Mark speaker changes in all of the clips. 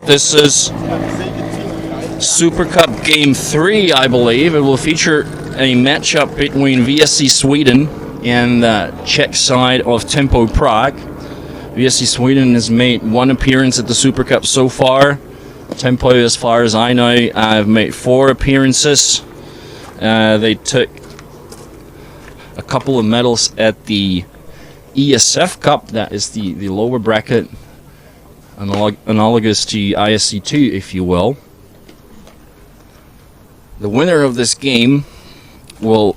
Speaker 1: This is Super Cup Game 3, I believe. It will feature a matchup between VSC.Sweden and the Czech side of Tempo Prague. VSC.Sweden has made one appearance at the Super Cup so far. Tempo, as far as I know, have made 4 appearances. They took a couple of medals at the ESF Cup, that is the lower bracket, analogous to ISC2, if you will. The winner of this game will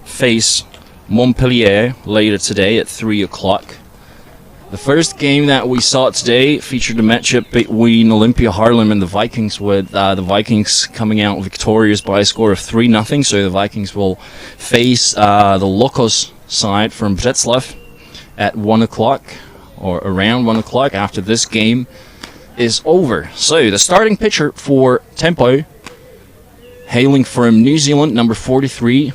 Speaker 1: face Montpellier later today at 3 o'clock. The first game that we saw today featured a matchup between Olympia Haarlem and the Vikings, with the Vikings coming out victorious by a score of 3-0. So the Vikings will face the Locos side from Břeclav at 1 o'clock, or around 1 o'clock, after this game is over. So the starting pitcher for Tempo, hailing from New Zealand, number 43,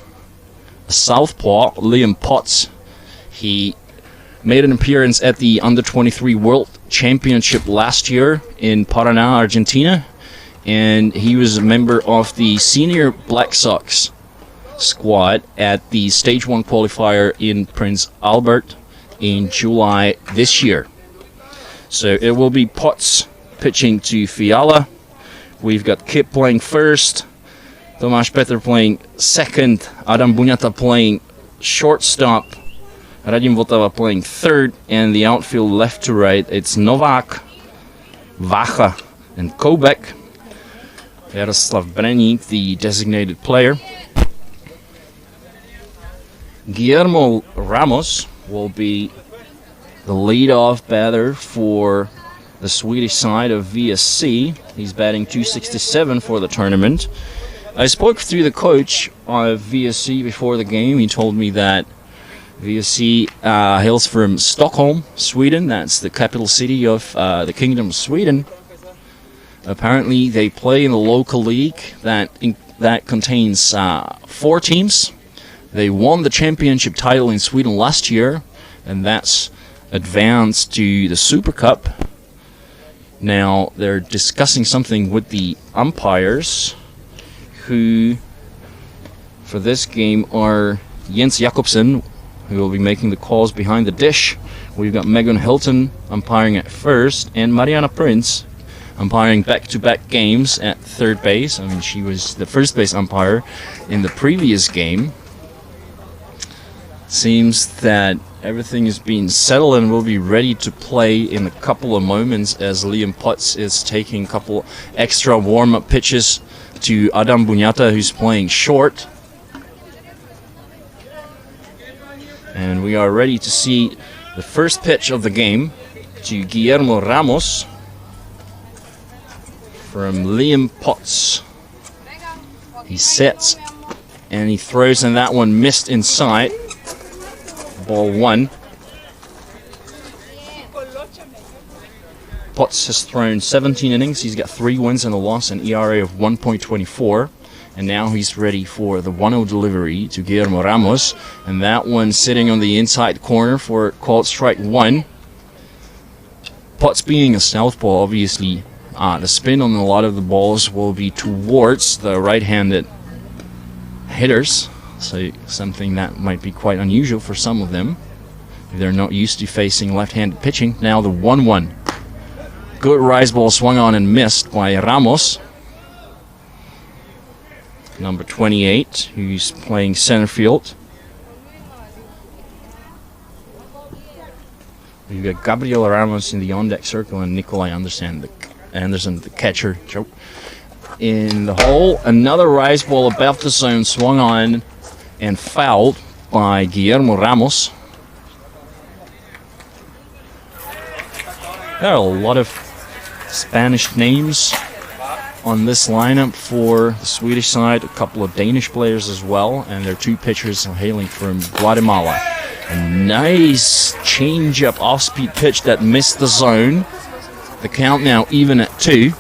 Speaker 1: a southpaw, Liam Potts. He made an appearance at the Under-23 World Championship last year in Paraná, Argentina, and he was a member of the senior Black Sox squad at the Stage 1 qualifier in Prince Albert in July this year. So it will be Potts pitching to Fiala. We've got Kip playing first, Tomáš Petr playing second, Adam Buňata playing shortstop, Radim Votava playing third, and the outfield left to right, it's Novák, Vacha, and Kobek. Jaroslav Breník, the designated player. Guillermo Ramos will be the leadoff batter for the Swedish side of VSC. He's batting .267 for the tournament. I spoke through the coach of VSC before the game. He told me that VSC hails from Stockholm, Sweden. That's the capital city of the Kingdom of Sweden. Apparently, they play in the local league that contains 4 teams. They won the championship title in Sweden last year, and that's advanced to the Super Cup. Now, they're discussing something with the umpires, who for this game are Jens Jakobsen, who will be making the calls behind the dish. We've got Megan Hilton umpiring at first, and Mariana Prince umpiring back-to-back games at third base. I mean, she was the first base umpire in the previous game. Seems that everything is being settled and will be ready to play in a couple of moments, as Liam Potts is taking a couple extra warm-up pitches to Adam Buňata, who's playing short. And we are ready to see the first pitch of the game to Guillermo Ramos from Liam Potts. He sets and he throws, and that one missed inside. Ball 1. Potts has thrown 17 innings. He's got 3 wins and a loss, an ERA of 1.24. And now he's ready for the 1-0 delivery to Guillermo Ramos. And that one sitting on the inside corner for called strike 1. Potts being a southpaw, obviously, the spin on a lot of the balls will be towards the right-handed hitters. So something that might be quite unusual for some of them. They're not used to facing left-handed pitching. Now the 1-1. Good rise ball swung on and missed by Ramos. Number 28, who's playing center field. We've got Gabriel Ramos in the on-deck circle and Nikolai Anderson, the catcher, in the hole. Another rise ball above the zone swung on and fouled by Guillermo Ramos. There are a lot of Spanish names on this lineup for the Swedish side, a couple of Danish players as well, and their 2 pitchers are hailing from Guatemala. A nice change-up off-speed pitch that missed the zone. The count now even at 2.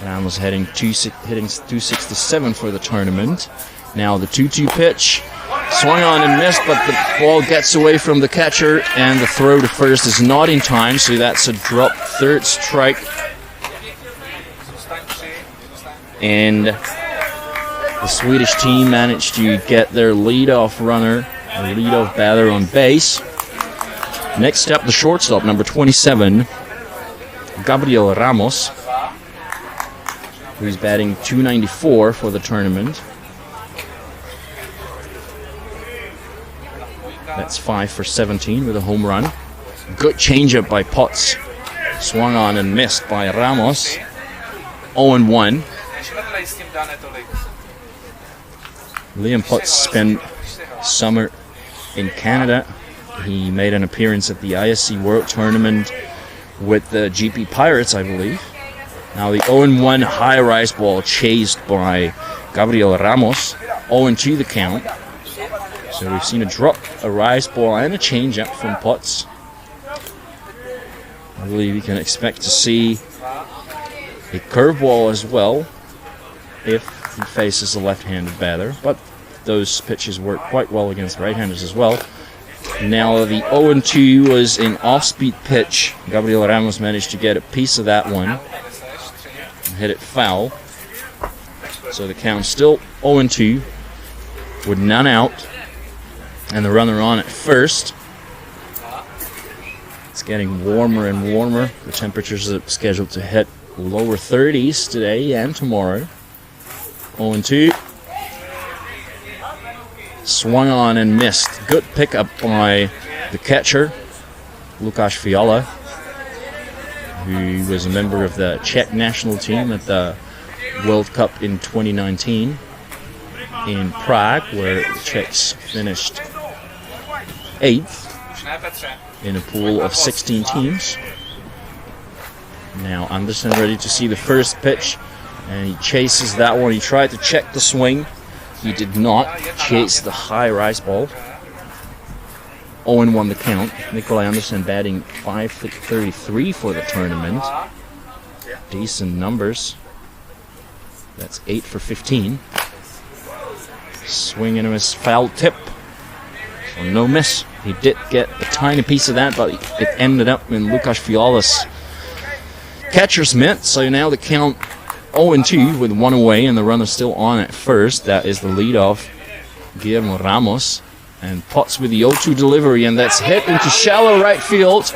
Speaker 1: Ramos hitting 267 for the tournament. Now the 2-2 pitch Swung on and missed, but the ball gets away from the catcher, and the throw to first is not in time, so that's a drop. Third strike. And the Swedish team managed to get their leadoff runner, or leadoff batter on base. Next up, the shortstop, number 27, Gabriel Ramos, who's batting .294 for the tournament. That's 5 for 17 with a home run. Good changeup by Potts. Swung on and missed by Ramos. 0-1. Liam Potts spent summer in Canada. He made an appearance at the ISC World Tournament with the GP Pirates, I believe. Now the 0-1 high rise ball chased by Gabriel Ramos. 0-2 the count. So we've seen a drop, a rise ball, and a changeup from Potts. I believe we can expect to see a curveball as well if he faces a left-handed batter. But those pitches work quite well against right-handers as well. Now the 0-2 was an off-speed pitch. Gabriel Ramos managed to get a piece of that one and hit it foul. So the count's still 0-2 with none out. And the runner on at first. It's getting warmer and warmer. The temperatures are scheduled to hit lower 30s today and tomorrow. 0-2. Swung on and missed. Good pickup by the catcher, Lukáš Fiala, who was a member of the Czech national team at the World Cup in 2019 in Prague, where the Czechs finished 8th in a pool of 16 teams. Now Anderson ready to see the first pitch, and he chases that one. He tried to check the swing. He did not chase the high rise ball. 0-1 the count. Nikolai Anderson batting .533 for the tournament. Decent numbers. That's 8 for 15. Swing and a miss, foul tip. So no miss. He did get a tiny piece of that, but it ended up in Lukáš Fiala's catcher's mitt. So now the count 0-2 with one away, and the runner still on at first. That is the leadoff, Guillermo Ramos. And Potts with the 0-2 delivery, and that's hit into shallow right field.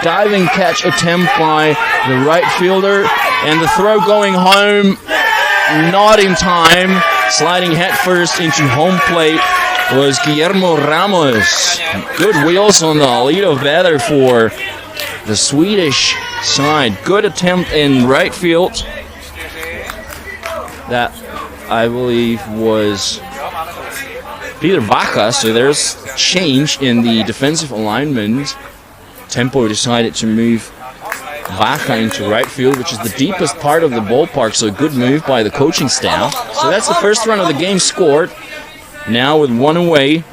Speaker 1: Diving catch attempt by the right fielder, and the throw going home, not in time. Sliding head first into home plate was Guillermo Ramos. Good wheels on the leadoff batter for the Swedish side. Good attempt in right field. That, I believe, was Peter Baca. So there's change in the defensive alignment. Tempo decided to move Baca into right field, which is the deepest part of the ballpark. So a good move by the coaching staff. So that's the first run of the game scored. Now with one away,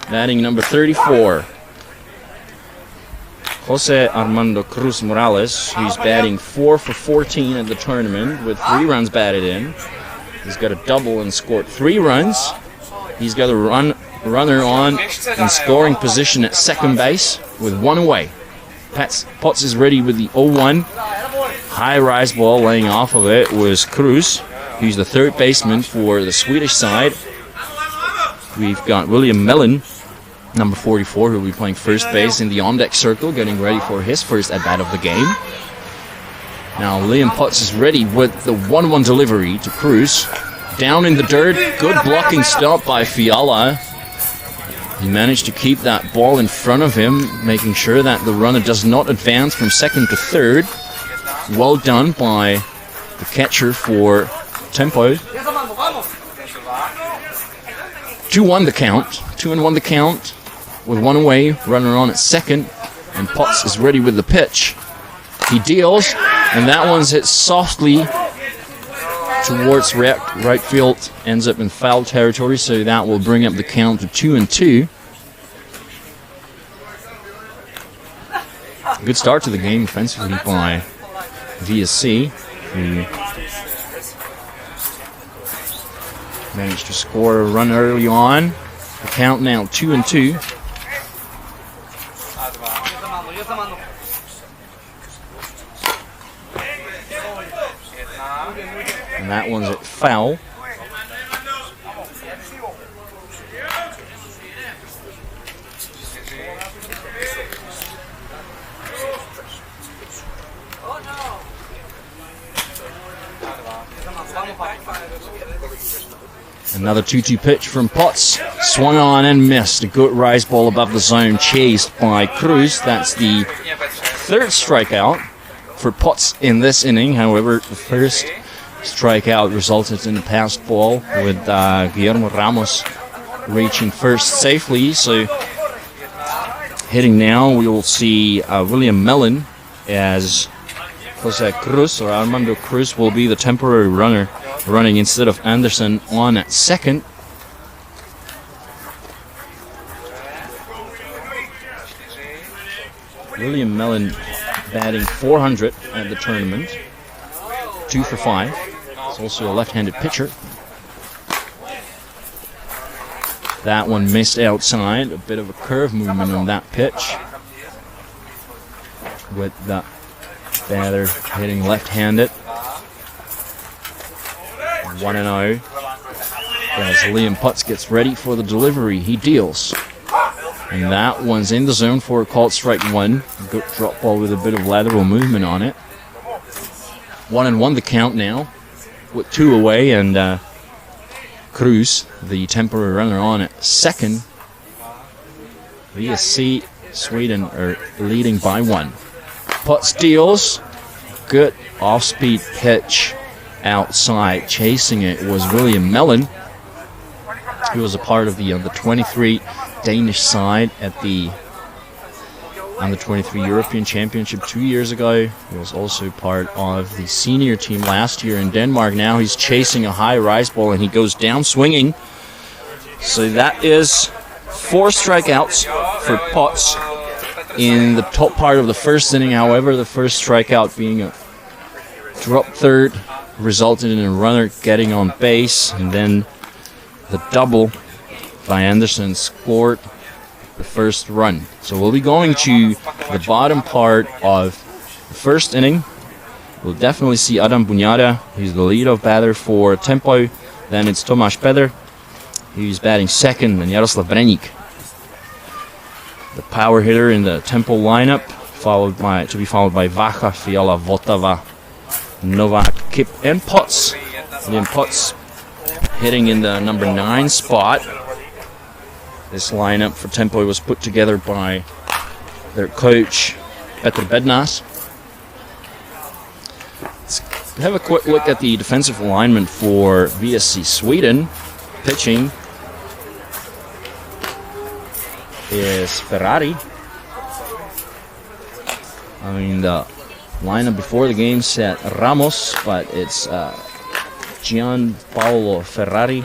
Speaker 1: batting number 34, Jose Armando Cruz Morales, who's batting 4 for 14 at the tournament with 3 runs batted in. He's got a double and scored 3 runs. He's got a runner on in scoring position at second base with 1 away. Potts is ready with the 0-1. High rise ball laying off of it was Cruz, who's the third baseman for the Swedish side. We've got William Mellon, number 44, who will be playing first base in the on-deck circle, getting ready for his first at-bat of the game. Now Liam Potts is ready with the 1-1 delivery to Cruz. Down in the dirt, good blocking stop by Fiala. He managed to keep that ball in front of him, making sure that the runner does not advance from second to third. Well done by the catcher for Tempo. 2-1 the count. 2-1 the count with 1 away. Runner on at second, and Potts is ready with the pitch. He deals, and that one's hit softly towards right field. Ends up in foul territory, so that will bring up the count to 2-2. Good start to the game offensively by VSC, who Managed to score a run early on. The count now 2-2. And that one's at foul. Another 2-2 pitch from Potts. Swung on and missed. A good rise ball above the zone, chased by Cruz. That's the third strikeout for Potts in this inning. However, the first strikeout resulted in a passed ball with Guillermo Ramos reaching first safely. So hitting now, we will see William Mellon, as Jose Cruz or Armando Cruz will be the temporary runner, running instead of Anderson on at second. William Mellon batting .400 at the tournament, 2 for 5. He's also a left-handed pitcher. That one missed outside. A bit of a curve movement on that pitch, with the batter hitting left-handed. 1-0 as Liam Potts gets ready for the delivery. He deals. And that one's in the zone for a called strike one. Good drop ball with a bit of lateral movement on it. 1-1 the count now, with 2 away, and Cruz, the temporary runner, on at second. VSC.Sweden are leading by 1. Potts deals. Good off-speed pitch outside. Chasing it was William Mellon, who was a part of the under-23 Danish side at the under-23 European Championship 2 years ago. He was also part of the senior team last year in Denmark. Now he's chasing a high rise ball and he goes down swinging. So that is 4 strikeouts for Potts in the top part of the first inning. However, the first strikeout being a drop third resulted in a runner getting on base, and then the double by Anderson scored the first run. So we'll be going to the bottom part of the first inning. We'll definitely see Adam Bunyada, who's the leadoff batter for Tempo. Then it's Tomáš Peder, who's batting second, and Jaroslav Breník, the power hitter in the Tempo lineup, followed by Vacha, Fiala, Votava, Novak, Kip, and Potts. Liam Potts hitting in the number 9 spot. This lineup for Tempo was put together by their coach, Petr Bednas. Let's have a quick look at the defensive alignment for VSC Sweden. Pitching is Ferrari. I mean, the lineup before the game said Ramos, but it's Gianpaolo Ferrari,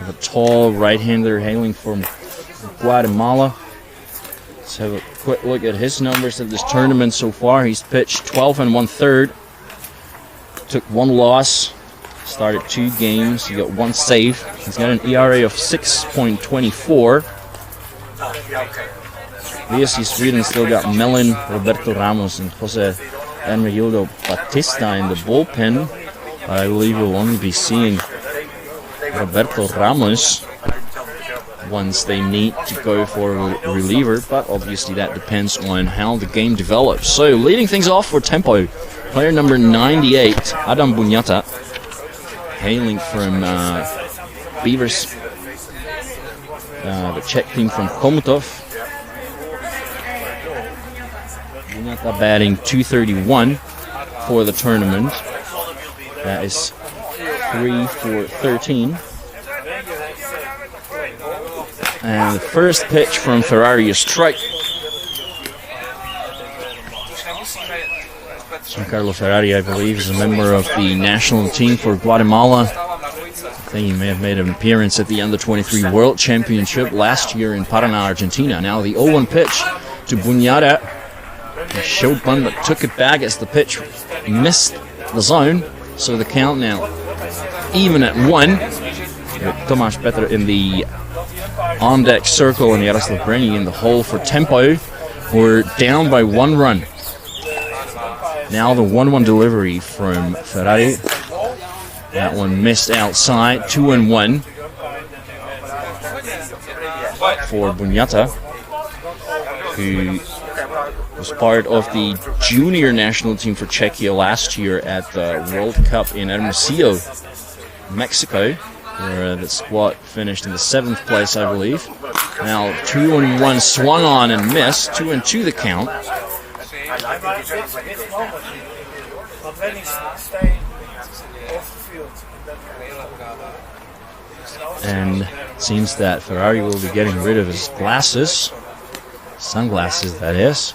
Speaker 1: the tall right-hander hailing from Guatemala. Let's have a quick look at his numbers at this tournament so far. He's pitched 12 1/3, took 1 loss, started 2 games, he got 1 save. He's got an ERA of 6.24. VSC Sweden still got Mellon, Roberto Ramos, and Jose Hermenegildo Batista in the bullpen. I believe we'll only be seeing Roberto Ramos once they need to go for a reliever, but obviously that depends on how the game develops. So leading things off for Tempo, player number 98, Adam Bunyata, hailing from Beavers, the Czech team from Komutov. Bunyata batting .231 for the tournament. That is 3 for 13. And the first pitch from Ferrari is strike. Giancarlo Ferrari, I believe, is a member of the national team for Guatemala. I think he may have made an appearance at the Under-23 World Championship last year in Paraná, Argentina. Now the 0-1 pitch to Bunyada. He showed bunt but took it back as the pitch missed the zone. So the count now even at 1. with Tomáš Petr in the on-deck circle and Jaroslav Breni in the hole for tempo. We're down by 1 run. Now the 1-1 delivery from Ferrari. That one missed outside. 2-1 for Bunyata, who was part of the junior national team for Czechia last year at the World Cup in Hermosillo, Mexico, where the squad finished in the 7th place, I believe. Now 2-1 swung on and missed. 2-2 the count. And it seems that Ferrari will be getting rid of his glasses. Sunglasses, that is.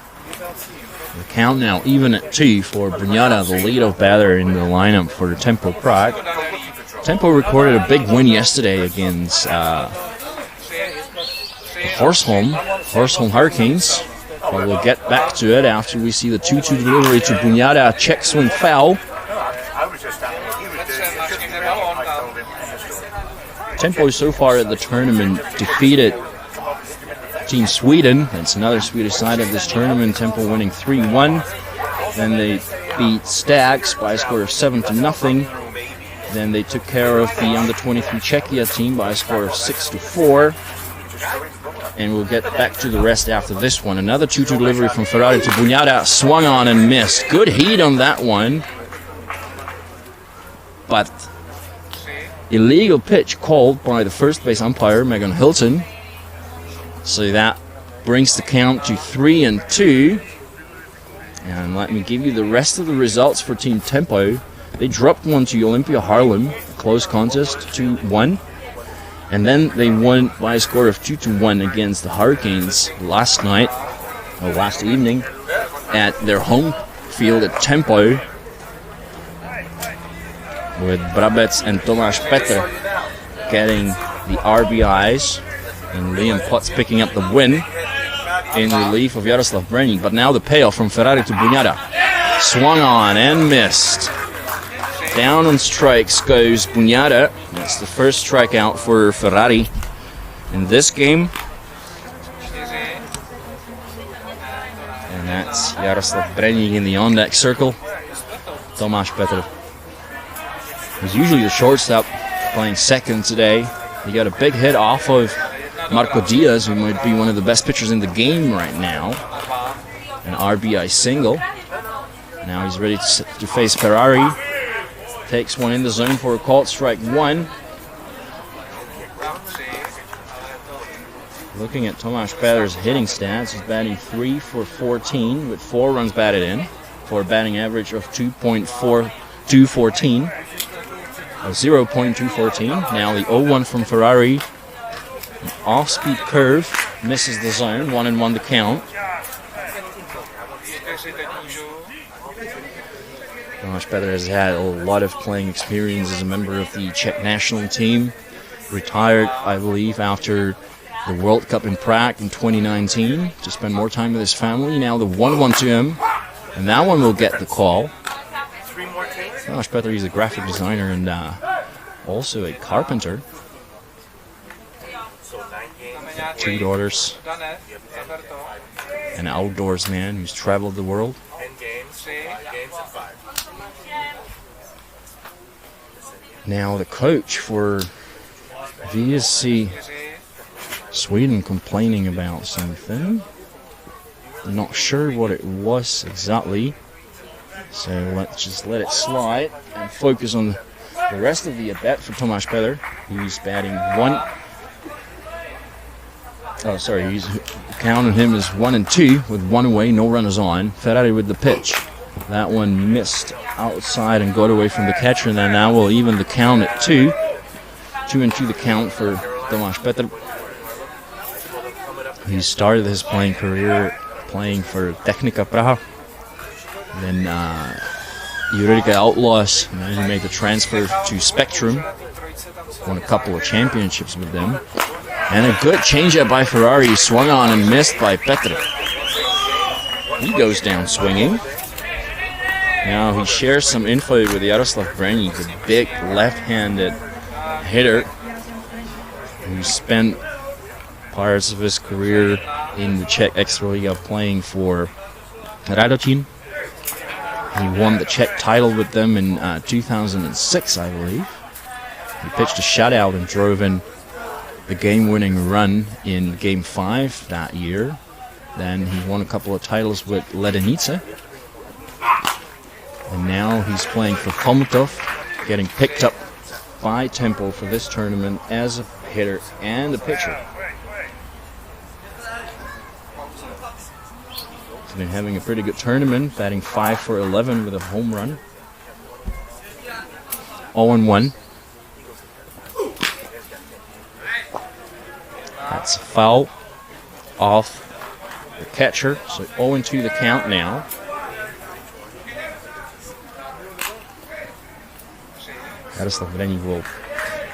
Speaker 1: The count now even at 2 for Bunyata, the lead of batter in the lineup for Tempo Prague. Tempo recorded a big win yesterday against the Horsholm Hurricanes. But we'll get back to it after we see the 2-2 delivery to Bunyata, check swing foul. Tempo so far at the tournament defeated Team Sweden. That's another Swedish side of this tournament. Tempo winning 3-1. Then they beat Stags by a score of 7-0. Then they took care of the under-23 Czechia team by a score of 6-4. And we'll get back to the rest after this one. Another 2-2 delivery from Ferrari to Bunyata. Swung on and missed. Good heat on that one. But illegal pitch called by the first base umpire, Megan Hilton. So that brings the count to 3-2. And let me give you the rest of the results for Team Tempo. They dropped one to Olympia Harlem, close contest, 2-1. And then they won by a score of 2-1 against the Hurricanes last evening, at their home field at Tempo, with Brabec and Tomáš Petr getting the RBIs, and Liam Potts picking up the win in relief of Jaroslav Breni. But now the payoff from Ferrari to Bunyata. Swung on and missed. Down on strikes goes Bunyata. That's the first strikeout for Ferrari in this game. And that's Jaroslav Breni in the on-deck circle. Tomáš Petr, who's usually the shortstop, playing second today. He got a big hit off of Marco Diaz, who might be one of the best pitchers in the game right now. An RBI single. Now he's ready to face Ferrari. Takes one in the zone for a called strike 1. Looking at Tomáš Petr's hitting stats, he's batting 3 for 14 with 4 runs batted in for a batting average of 0.214. Now the 0-1 from Ferrari. An off-speed curve misses the zone. 1-1 the count. Tomáš Petr has had a lot of playing experience as a member of the Czech national team. Retired, I believe, after the World Cup in Prague in 2019 to spend more time with his family. Now the 1-1 to him, and that one will get the call. Tomáš Petr is a graphic designer and also a carpenter. 2 daughters. An outdoors man who's traveled the world. Now the coach for VSC.Sweden complaining about something. I'm not sure what it was exactly. So let's just let it slide and focus on the rest of the at-bat for Tomáš Petr, who's batting 1. Oh, sorry, he's counting him as 1-2 with 1 away, no runners on. Ferrari with the pitch. That one missed outside and got away from the catcher, and then now we'll even the count at 2. 2-2 the count for Tomáš Petr. He started his playing career playing for Technika Praha. Then Juridika Outlaws, and then he made the transfer to Spectrum. Won a couple of championships with them. And a good changeup by Ferrari, swung on and missed by Petr. He goes down swinging. Now he shares some info with Jaroslav Breni, the big left-handed hitter who spent parts of his career in the Czech Extraliga playing for Radocin. He won the Czech title with them in 2006, I believe. He pitched a shutout and drove in the game-winning run in Game 5 that year. Then he won a couple of titles with Ledenice. And now he's playing for Chomutov, getting picked up by Tempo for this tournament as a hitter and a pitcher. He's been having a pretty good tournament, batting 5 for 11 with a home run. 0-1. That's a foul off the catcher, so 0-2 the count now. Jaroslav Vrení will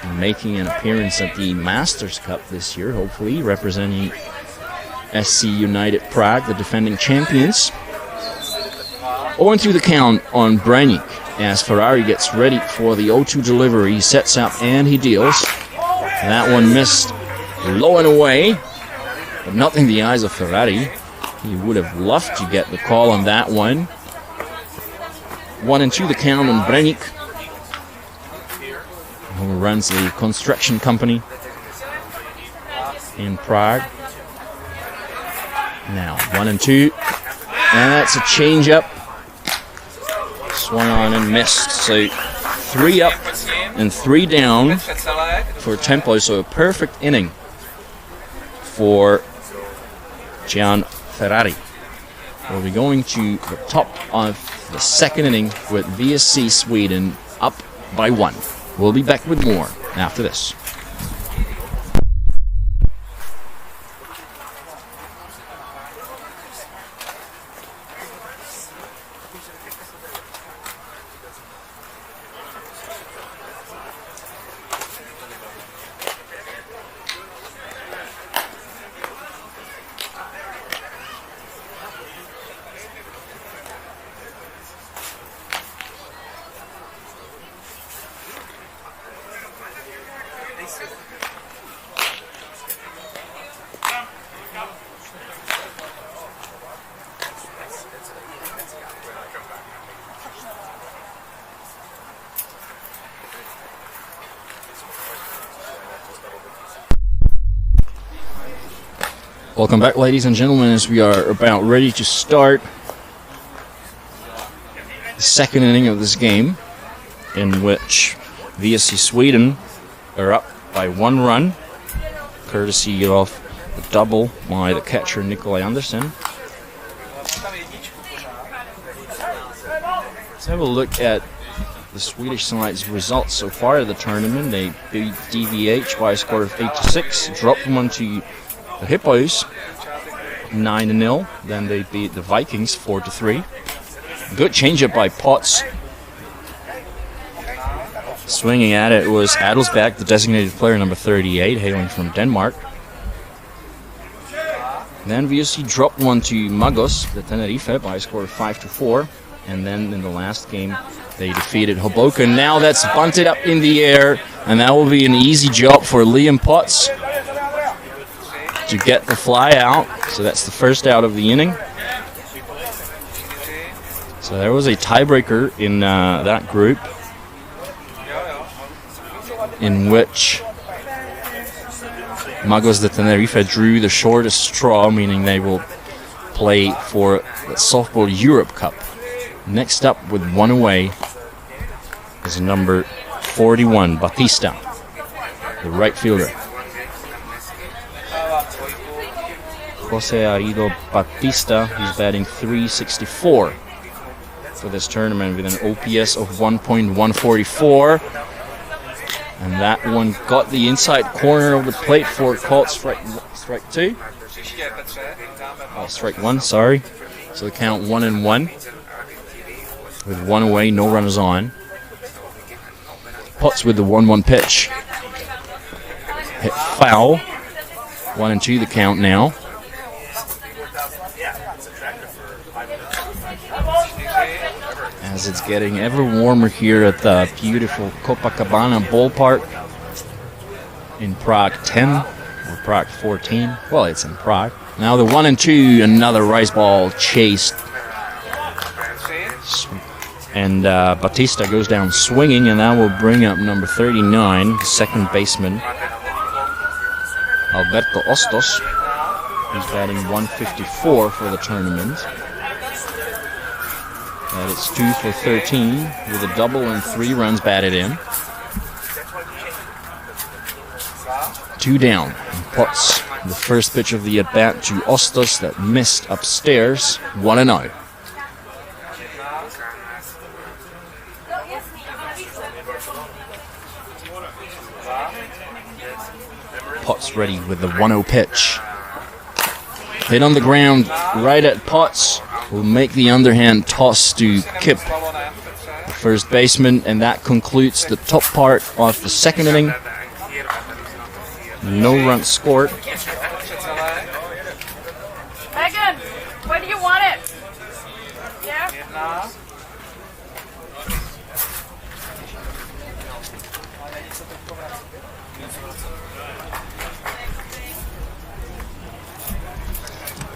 Speaker 1: be making an appearance at the Masters Cup this year, hopefully, representing SC United Prague, the defending champions. 0-2 the count on Branik as Ferrari gets ready for the 0-2 delivery. He sets up and he deals. That one missed low and away, but not in the eyes of Ferrari. He would have loved to get the call on that one. 1-2 the count on Branik, who runs a construction company in Prague. Now 1-2, and that's a changeup. Swung on and missed. So 3 up and 3 down for Tempo. So a perfect inning for Gian Ferrari. We'll be going to the top of the second inning with VSC.Sweden up by 1. We'll be back with more after this. Welcome back, ladies and gentlemen, as we are about ready to start the second inning of this game, in which VSC.Sweden are up by 1 run, courtesy of a double by the catcher Nikolaj Andersen. Let's have a look at the Swedish side's results so far of the tournament. They beat DVH by a score of 8-6, dropped one to the Hippos 9-0. Then they beat the Vikings 4-3. Good changeup by Potts. Swinging at it was Adelsbæk, the designated player number 38, hailing from Denmark. Then VSC dropped one to Magos, the Tenerife, by a score of 5-4. And then in the last game, they defeated Hoboken. Now that's bunted up in the air, and that will be an easy job for Liam Potts to get the fly out. So that's the first out of the inning. So there was a tiebreaker in that group, in which Magos de Tenerife drew the shortest straw, meaning they will play for the Softball Europe Cup. Next up with 1 away is number 41, Batista, the right fielder. Jose Arido Batista, he's batting .364 for this tournament with an OPS of 1.144. And that one got the inside corner of the plate for called strike 2. Oh, strike 1, sorry. So the count 1-1. With 1 away, no runners on. Potts with the 1-1 pitch. Hit foul. 1-2 the count now. As it's getting ever warmer here at the beautiful Copacabana ballpark in Prague 10 or Prague 14. Well, it's in Prague. Now the 1 and 2, another rice ball chased. And Batista goes down swinging, and that will bring up number 39, the second baseman, Alberto Ostos. He's batting 154 for the tournament. That is 2 for 13 with a double and 3 runs batted in. 2 down. And puts the first pitch of the at-bat to Ostos that missed upstairs. 1-0. Potts ready with the 1-0 pitch. Hit on the ground right at Potts. Will make the underhand toss to Kip, the first baseman, and that concludes the top part of the second inning. No runs scored.
Speaker 2: Megan, where do you want it? Yeah?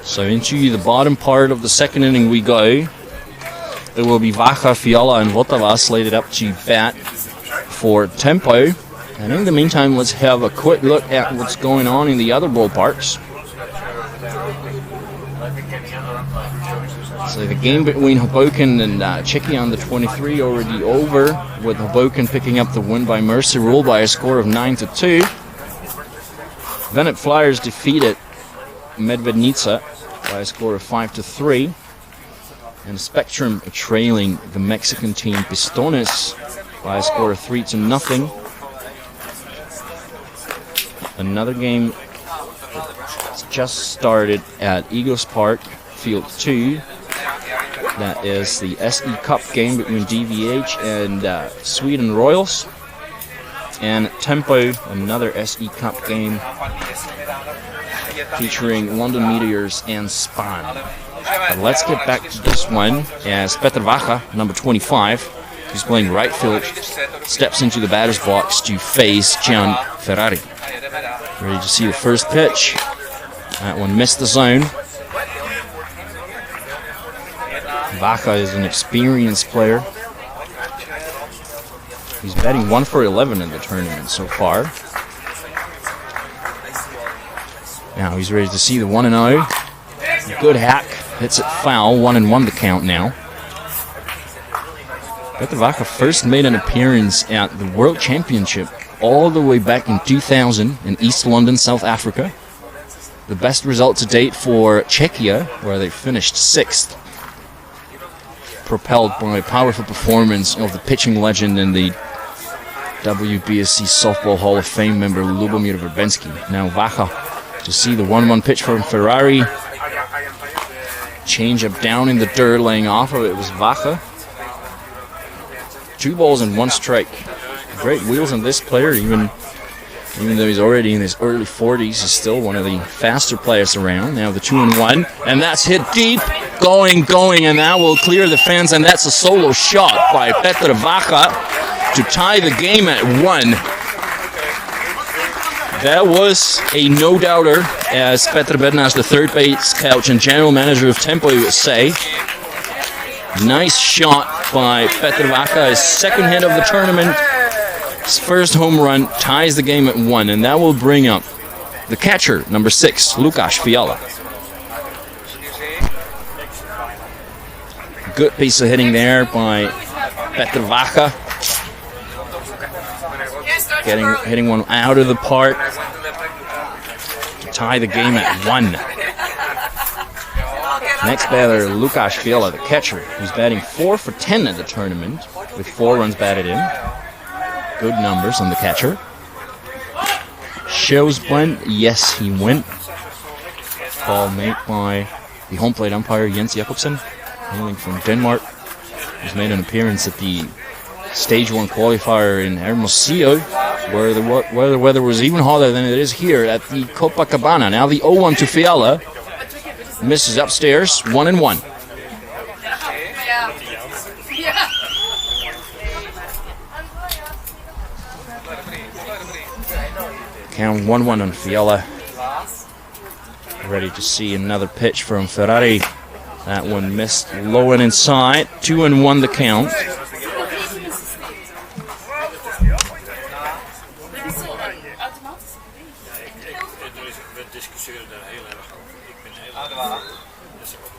Speaker 1: So into the bottom part of the second inning we go. It will be Vacha, Fiala, and Votava slated up to bat for tempo. And in the meantime, let's have a quick look at what's going on in the other ballparks. So the game between Hoboken and Czechia on the 23 already over, with Hoboken picking up the win by mercy rule by a score of 9-2. Venet Flyers defeated Medvednica by a score of 5-3. And Spectrum trailing the Mexican team Pistones by a score of 3-0. Another game just started at Eagles Park, Field 2. That is the SE Cup game between DVH and Sweden Royals. And Tempo, another SE Cup game featuring London Meteors and Span. But let's get back to this one as Petr Vacha, number 25, who's playing right field, steps into the batter's box to face Gian Ferrari. Ready to see the first pitch. That one missed the zone. Vacha is an experienced player. He's batting 1 for 11 in the tournament so far. Now he's ready to see the 1-0. Good hack. Hits it foul. 1-1 the count now. Petr Vacha first made an appearance at the World Championship all the way back in 2000 in East London, South Africa. The best result to date for Czechia, where they finished 6th. Propelled by a powerful performance of the pitching legend and the WBSC Softball Hall of Fame member Lubomir Verbensky. Now Vacha to see the 1-1 pitch from Ferrari. Change up down in the dirt, laying off of it was Vacha. 2 balls and 1 strike. Great wheels on this player, even though he's already in his early 40s, he's still one of the faster players around. Now the 2-1, and that's hit deep, going, and that will clear the fence, and that's a solo shot by Petr Vacha to tie the game at 1. That was a no-doubter, as Petr Bednář, the third base coach and general manager of Tempo, would say. Nice shot by Petr Vacha, his second hit of the tournament. His first home run ties the game at 1, and that will bring up the catcher, number 6, Lukáš Fiala. Good piece of hitting there by Petr Vacha. Hitting one out of the park to tie the game at 1. Next batter, Lukáš Fiala, the catcher, who's batting 4 for 10 in the tournament with 4 runs batted in. Good numbers on the catcher. Shows bunt, yes, he went. Call made by the home plate umpire Jens Jakobsen, hailing from Denmark. He's made an appearance at the Stage 1 qualifier in Hermosillo, where the weather was even hotter than it is here at the Copacabana. Now the 0-1 to Fiala. Misses upstairs, 1-1. count 1-1 on Fiala. Ready to see another pitch from Ferrari. That one missed low and inside. 2-1 the count.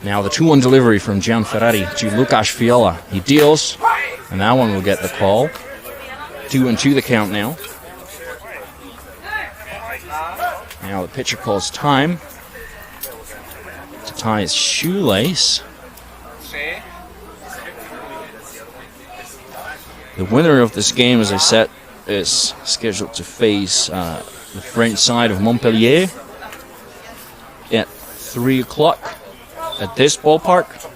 Speaker 1: Now the 2-1 delivery from Gian Ferrari to Lukasz Fiala. He deals, and that one will get the call. 2-2 the count now. Now the pitcher calls time to tie his shoelace. The winner of this game, as I said, is scheduled to face the French side of Montpellier at 3 o'clock at this ballpark.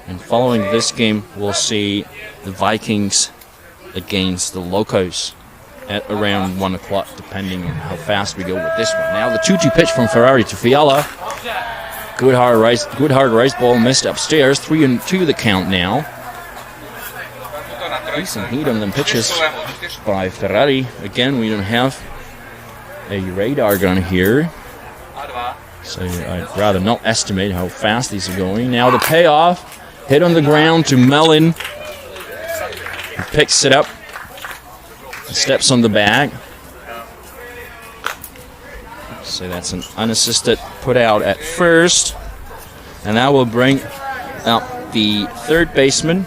Speaker 1: And following this game, we'll see the Vikings against the Locos at around 1 o'clock, depending on how fast we go with this one. Now the 2-2 pitch from Ferrari to Fiala. Good hard rice ball missed upstairs. 3-2 the count now. Decent heat on them pitches by Ferrari. Again, we don't have a radar gun here, so I'd rather not estimate how fast these are going. Now the payoff, hit on the ground to Mellon. He picks it up, steps on the bag. So that's an unassisted put out at first, and that will bring out the third baseman,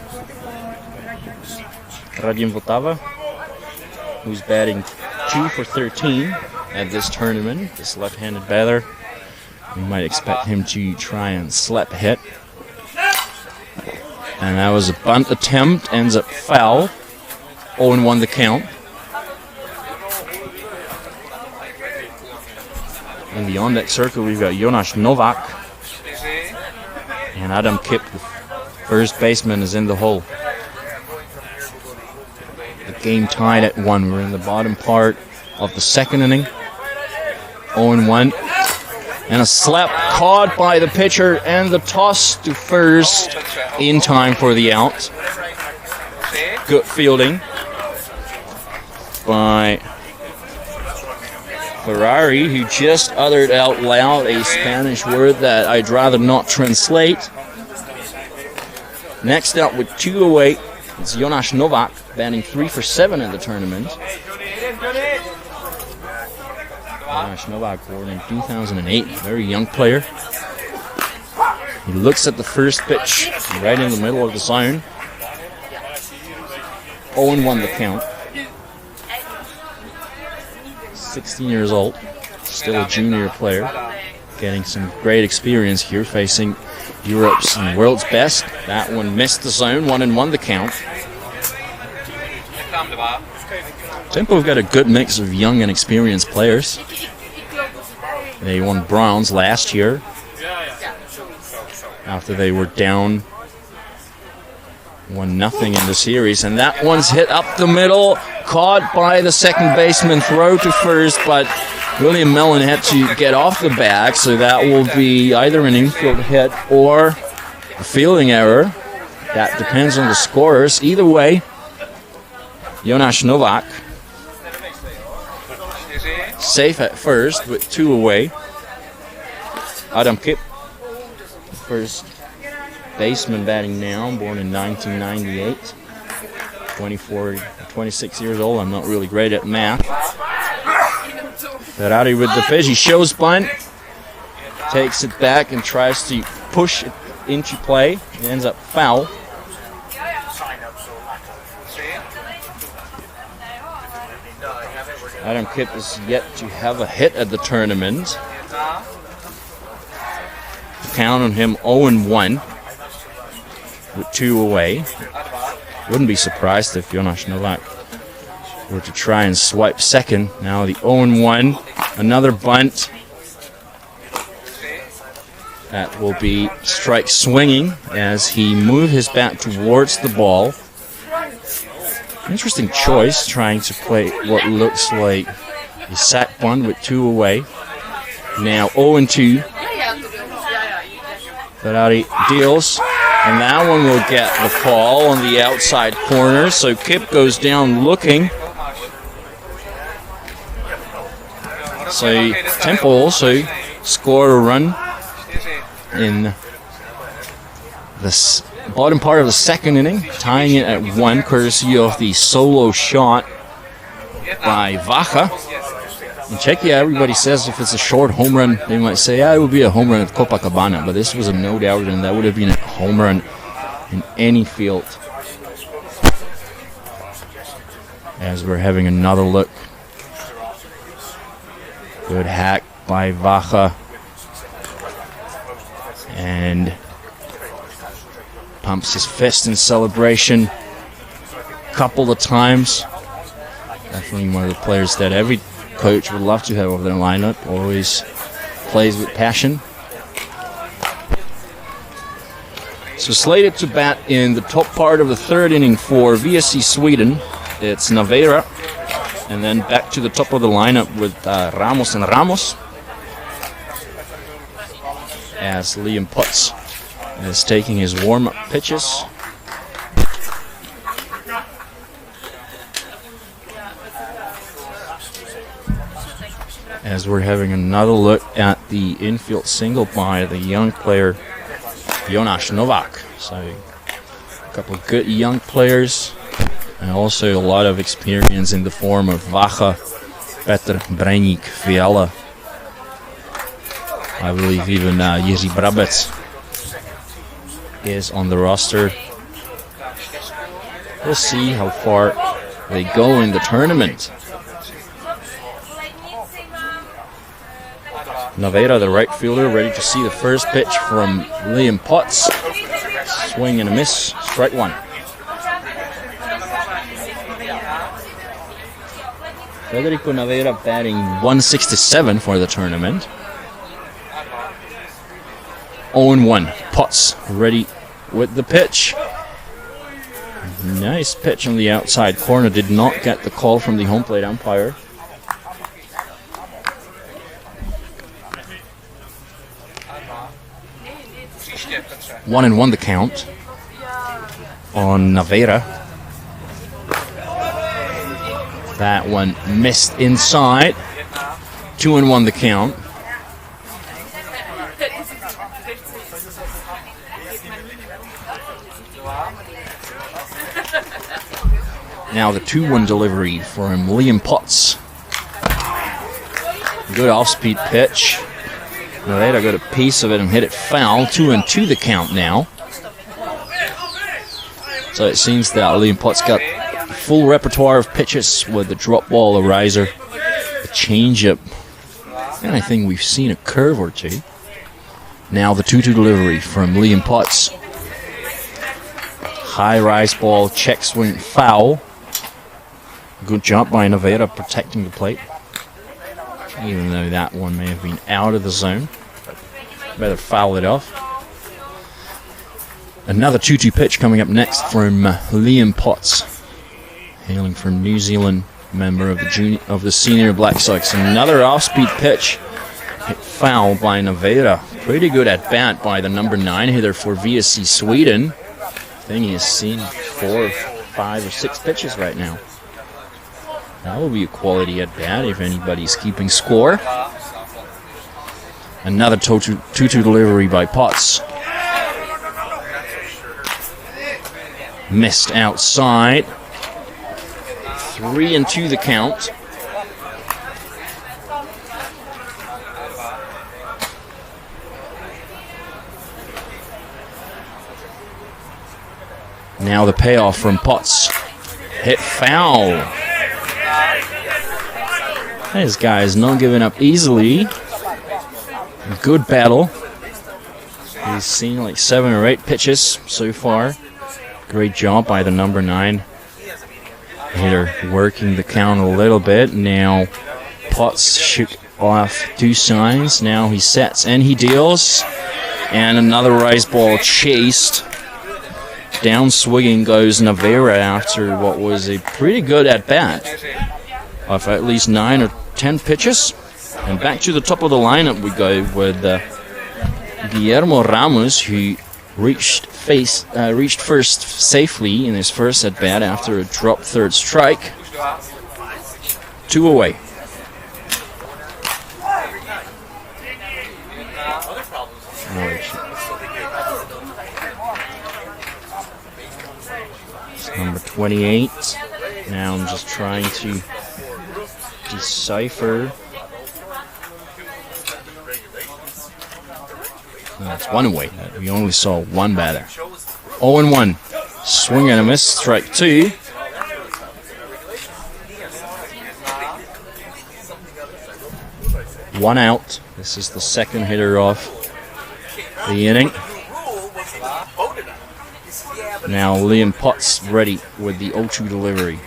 Speaker 1: Radim Votava, who's batting 2 for 13 at this tournament. This left-handed batter, you might expect him to try and slap hit. And that was a bunt attempt, ends up foul. 0-1 the count. In the on-deck circle, we've got Jonas Novak. And Adam Kipp, the first baseman, is in the hole. The game tied at 1. We're in the bottom part of the second inning. 0-1. And a slap caught by the pitcher, and the toss to first in time for the out. Good fielding by Ferrari, who just uttered out loud a Spanish word that I'd rather not translate. Next up with 2 away, it's Jonas Novak, batting 3 for 7 in the tournament. Jonas Novak, born in 2008, very young player. He looks at the first pitch, right in the middle of the zone. 0-1 the count. 16 years old, still a junior player, getting some great experience here, facing Europe's and world's best. That one missed the zone. 1-1 the count. Tempo have got a good mix of young and experienced players. They won bronze last year after they were down 1-0 in the series, and that one's hit up the middle, caught by the second baseman, throw to first, but William Mellon had to get off the bag, so that will be either an infield hit or a fielding error. That depends on the scorers. Either way, Jonas Novak safe at first with 2 away. Adam Kipp, first baseman batting now, born in 1998. 26 years old. I'm not really great at math. Ferrari with the pitch. He shows bunt, takes it back and tries to push it into play. It ends up foul. Adam Kipp is yet to have a hit at the tournament. Count on him 0-1 with 2 away. Wouldn't be surprised if Jonas Novak were to try and swipe second. Now the 0-1, another bunt. That will be strike swinging as he moved his bat towards the ball. Interesting choice, trying to play what looks like a sack bunt with 2 away. Now 0-2. Ferrari deals, and that one will get the call on the outside corner. So Kipp goes down looking. So Temple also scored a run in the bottom part of the second inning, tying it at 1, courtesy of the solo shot by Vaca. In Czechia, everybody says if it's a short home run, they might say, it would be a home run at Copacabana, but this was a no doubt, and that would have been a home run in any field. As we're having another look. Good hack by Vaca. And pumps his fist in celebration a couple of times. Definitely one of the players that every coach would love to have over their lineup. Always plays with passion. So slated to bat in the top part of the third inning for VSC.Sweden, it's Naveira. And then back to the top of the lineup with Ramos and Ramos. As Liam Potts is taking his warm-up pitches. As we're having another look at the infield single by the young player Jonas Novak. So a couple of good young players and also a lot of experience in the form of Vaca, Petr Brenik, Fiala. I believe even Jiří Brabec is on the roster. We'll see how far they go in the tournament. Naveira, the right fielder, ready to see the first pitch from Liam Potts. Swing and a miss, strike 1. Federico Naveira batting 167 for the tournament. 0-1. Potts ready with the pitch. Nice pitch on the outside corner. Did not get the call from the home plate umpire. One and 1 the count on Naveira. That one missed inside. 2-1 the count. Now the 2-1 delivery from Liam Potts. Good off-speed pitch. Naveira got a piece of it and hit it foul. 2-2 the count now. So it seems that Liam Potts got a full repertoire of pitches with the drop ball, a riser, a changeup, and I think we've seen a curve or two. Now the 2-2 delivery from Liam Potts. High rise ball, check swing, foul. Good job by Naveira protecting the plate. Even though that one may have been out of the zone. Better foul it off. Another 2-2 pitch coming up next from Liam Potts. Hailing from New Zealand, member of the senior Black Sox. Another off-speed pitch. Hit foul by Naveira. Pretty good at bat by the number 9 hitter for VSC.Sweden. I think he has seen 4, 5, or 6 pitches right now. That will be a quality at bat if anybody's keeping score. Another 2-2 delivery by Potts. Missed outside. 3-2 the count. Now the payoff from Potts. Hit foul. This guy is not giving up easily. Good battle. He's seen like 7 or 8 pitches so far. Great job by the number 9 hitter, working the count a little bit. Now Potts shook off 2 signs. Now he sets and he deals. And another rise ball chased. Down swinging goes Naveira after what was a pretty good at bat of at least 9 or 10 pitches. And back to the top of the lineup we go with Guillermo Ramos, who reached first safely in his first at bat after a dropped third strike. 2 away. It's number 28. Now I'm just trying to decipher. No, it's one away. We only saw one batter. 0-1. Swing and a miss. Strike 2. One out. This is the second hitter of the inning. Now Liam Potts ready with the 0-2 delivery.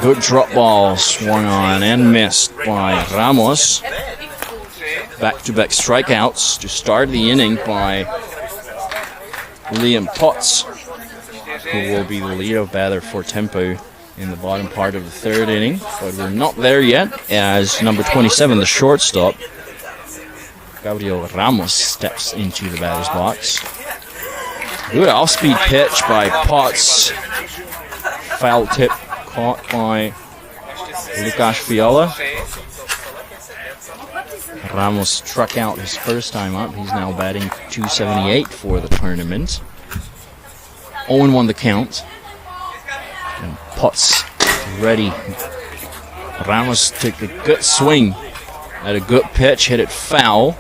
Speaker 1: Good drop ball, swung on and missed by Ramos. Back-to-back strikeouts to start the inning by Liam Potts, who will be the leadoff batter for Tempo in the bottom part of the third inning. But we're not there yet, as number 27, the shortstop, Gabriel Ramos, steps into the batter's box. Good off-speed pitch by Potts. Foul tip caught by Lucas Viola. Ramos struck out his first time up. He's now batting .278 for the tournament. 0-1 the count. And Potts ready. Ramos took a good swing at a good pitch, hit it foul.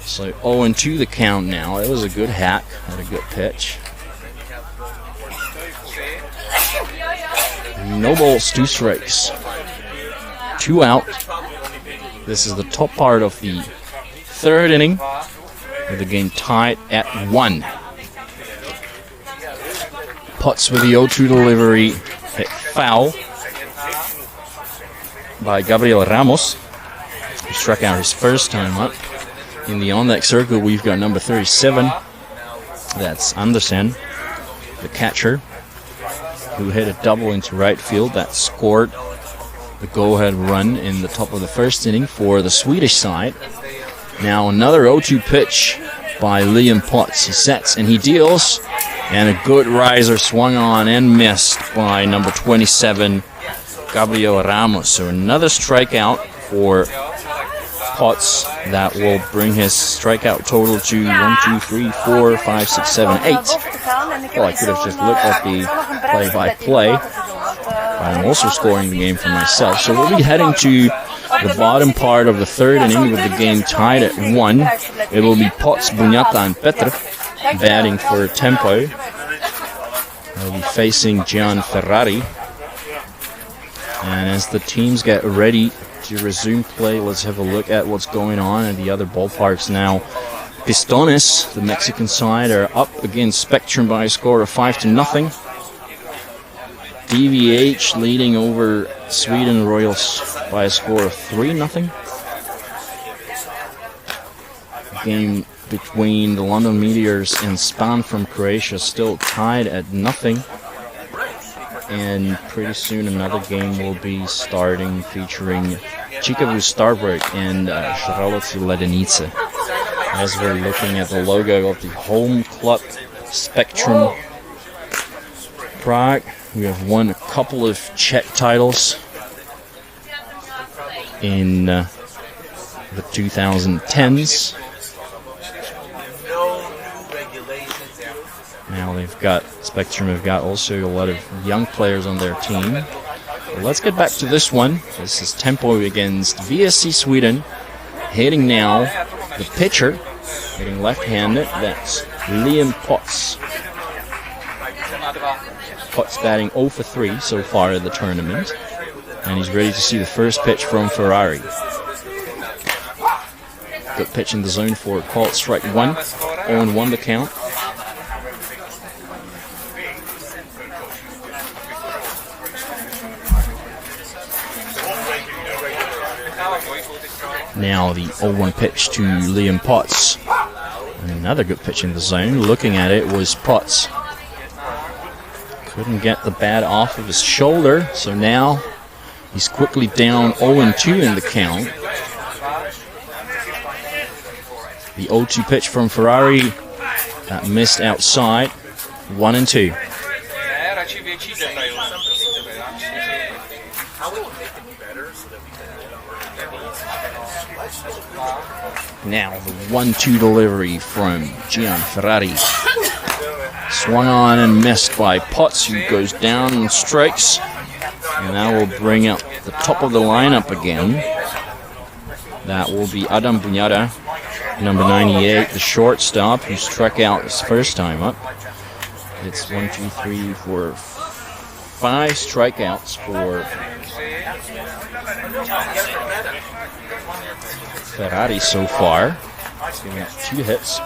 Speaker 1: So 0-2 the count now. It was a good hack at a good pitch. No balls, 2 strikes. 2 out. This is the top part of the third inning, with the game tied at 1. Potts with the 0-2 delivery, hit foul by Gabriel Ramos, who struck out his first time up. In the on-deck circle, we've got number 37. That's Andersen, the catcher, who hit a double into right field that scored the go-ahead run in the top of the first inning for the Swedish side. Now another 0-2 pitch by Liam Potts. He sets and he deals, and a good riser swung on and missed by number 27, Gabriel Ramos. So another strikeout for Potts that will bring his strikeout total to 1, 2, 3, 4, 5, 6, 7, 8. Well, I could have just looked at the play-by-play. I'm also scoring the game for myself. So we'll be heading to the bottom part of the third inning with the game tied at 1. It will be Potts, Bunyata, and Petr batting for Tempo. They'll be facing Gian Ferrari. And as the teams get ready to resume play, let's have a look at what's going on at the other ballparks now. Pistones, the Mexican side, are up against Spectrum by a score of 5-0. DVH leading over Sweden Royals by a score of 3-0. Game between the London Meteors and Span from Croatia still tied at 0. And pretty soon another game will be starting featuring Chikavu Starberg and Žraloci Ledenice. As we're looking at the logo of the home club, Spectrum Prague, we have won a couple of Czech titles in the 2010s. Now Spectrum have got also a lot of young players on their team. But let's get back to this one. This is Tempo against VSC.Sweden. Hitting now the pitcher, hitting left-handed. That's Liam Potts. Potts batting 0 for 3 so far in the tournament. And he's ready to see the first pitch from Ferrari. Good pitch in the zone for called strike 1. 0-1 the count. Now the 0-1 pitch to Liam Potts. And another good pitch in the zone. Looking at it was Potts. Couldn't get the bat off of his shoulder, so now he's quickly down 0-2 in the count. The 0-2 pitch from Ferrari that missed outside. 1-2. Now the 1-2 delivery from Gian Ferrari. Swung on and missed by Potts, who goes down and strikes. And that will bring up the top of the lineup again. That will be Adam Bunyata, number 98, the shortstop, who struck out his first time up. It's 1, 2, 3, 4, 5 strikeouts for Ferrari so far. He's giving up 2 hits.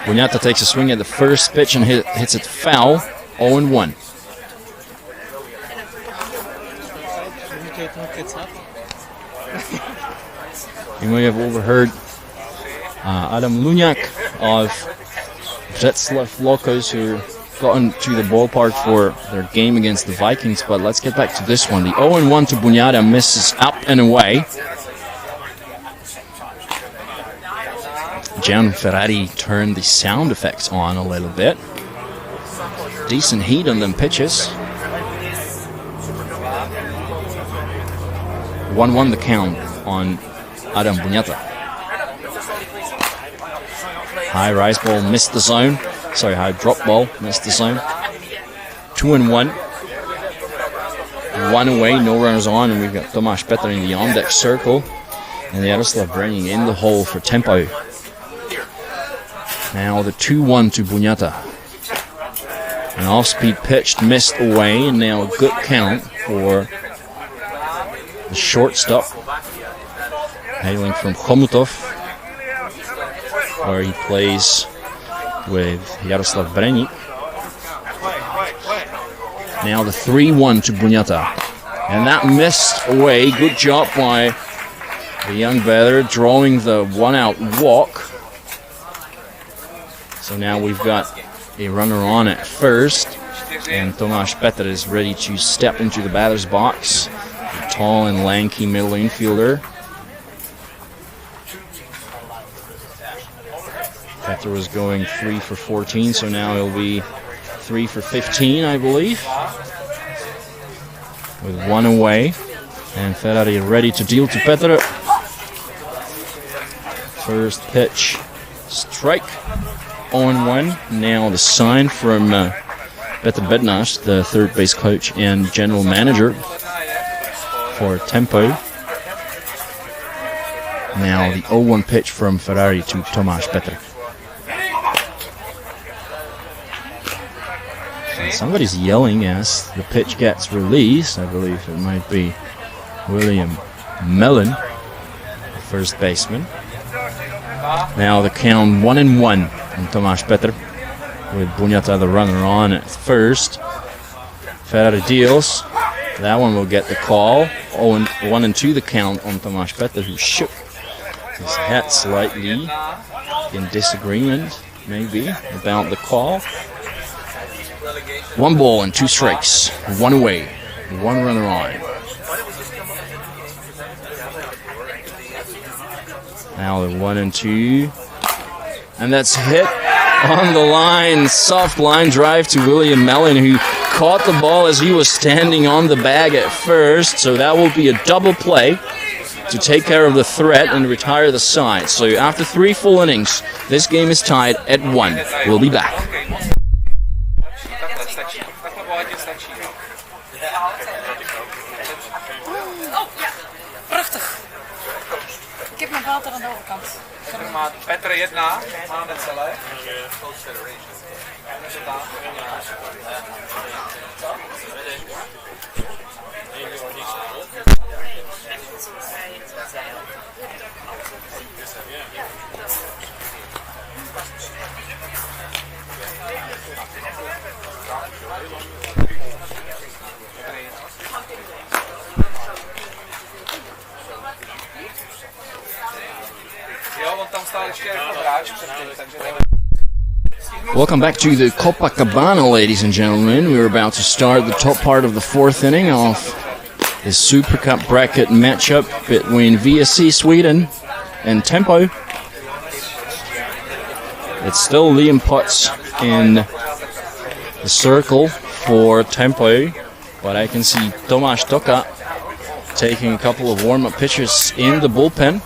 Speaker 1: Bunyata takes a swing at the first pitch and hits it foul. 0-1. You may have overheard Adam Lunyak of Břeclav Locos, who got into the ballpark for their game against the Vikings, but let's get back to this one. The 0-1 to Bunyata misses up and away. Gian Ferrari turned the sound effects on a little bit. Decent heat on them pitches. 1-1 the count on Adam Bunyata. High rise ball missed the zone. Sorry, high drop ball missed the zone. 2-1. 1 away, no runners on, and we've got Tomáš Petr in the on-deck circle. And Jaroslav Brenik in the hole for tempo. Now the 2-1 to Bunyata. An off-speed pitch missed away, and now a good count for the shortstop, hailing from Chomutov, where he plays with Jaroslav Brenik. Now the 3-1 to Bunyata, and that missed away. Good job by the young batter, drawing the 1-out walk. So now we've got a runner on at first, and Tomáš Petr is ready to step into the batter's box. A tall and lanky middle infielder. Petr was going 3 for 14, so now he'll be 3 for 15, I believe. With 1 away, and Ferrari ready to deal to Petr. First pitch, strike. 0-1. Now the sign from Petr Bednář, the third base coach and general manager for tempo. Now the 0-1 pitch from Ferrari to Tomáš Petr. And somebody's yelling as the pitch gets released. I believe it might be William Mellon, the first baseman. Now the count 1-1 on Tomáš Petr, with Bunyata the runner on at first. Ferrari deals. That one will get the call. 1-2 the count on Tomáš Petr, who shook his head slightly in disagreement, maybe, about the call. 1 ball and 2 strikes. 1 away. 1 runner on. Now the 1-2. And that's hit on the line. Soft line drive to William Mellon, who caught the ball as he was standing on the bag at first. So that will be a double play to take care of the threat and retire the side. So after 3 full innings, this game is tied at 1. We'll be back.
Speaker 2: water aan de overkant.
Speaker 3: Petr 1, máme celé.
Speaker 1: Welcome back to the Copacabana, ladies and gentlemen. We're about to start the top part of the 4th inning of the Super Cup bracket matchup between VSC.Sweden and Tempo. It's still Liam Potts in the circle for Tempo, but I can see Tomáš Toka taking a couple of warm-up pitches in the bullpen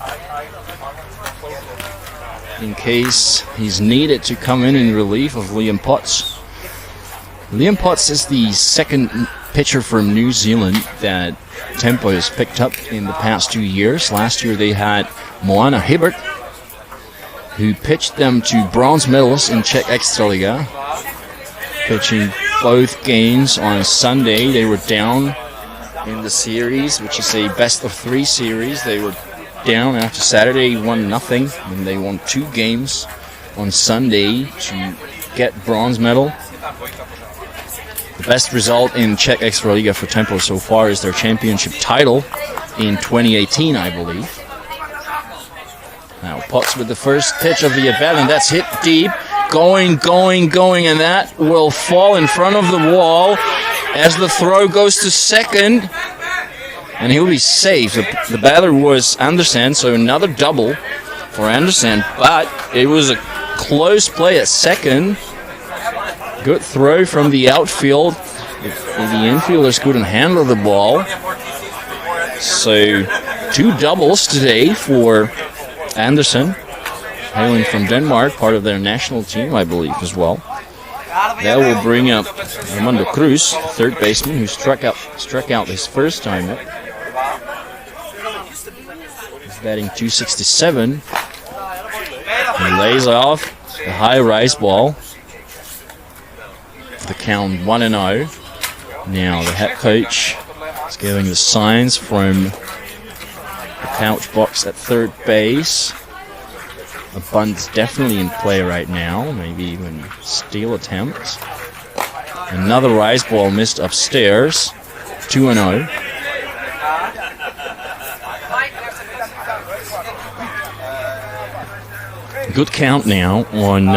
Speaker 1: in case he's needed to come in relief of Liam Potts. Liam Potts is the second pitcher from New Zealand that Tempo has picked up in the past 2 years. Last year they had Moana Hibbert, who pitched them to bronze medalists in Czech Extraliga, pitching both games on Sunday. They were down in the series, which is a best-of-3 series. They were down after Saturday 1-0, and they won 2 games on Sunday to get bronze medal. The best result in Czech Extraliga for Tempo so far is their championship title in 2018, I believe. Now Potts with the first pitch of the at-bat, and that's hit deep. Going, and that will fall in front of the wall as the throw goes to second. And he'll be safe. The batter was Andersen, so another double for Andersen, but it was a close play at second. Good throw from the outfield. The infielders couldn't handle the ball. So 2 doubles today for Andersen, hailing from Denmark, part of their national team, I believe, as well. That will bring up Armando Cruz, third baseman, who struck out his first time up. He's batting .267. He lays off the high rise ball. The count 1-0. Now the head coach is giving the signs from the couch box at third base. A bunt's definitely in play right now, maybe even steal attempt. Another rise ball missed upstairs. 2-0. Good count now on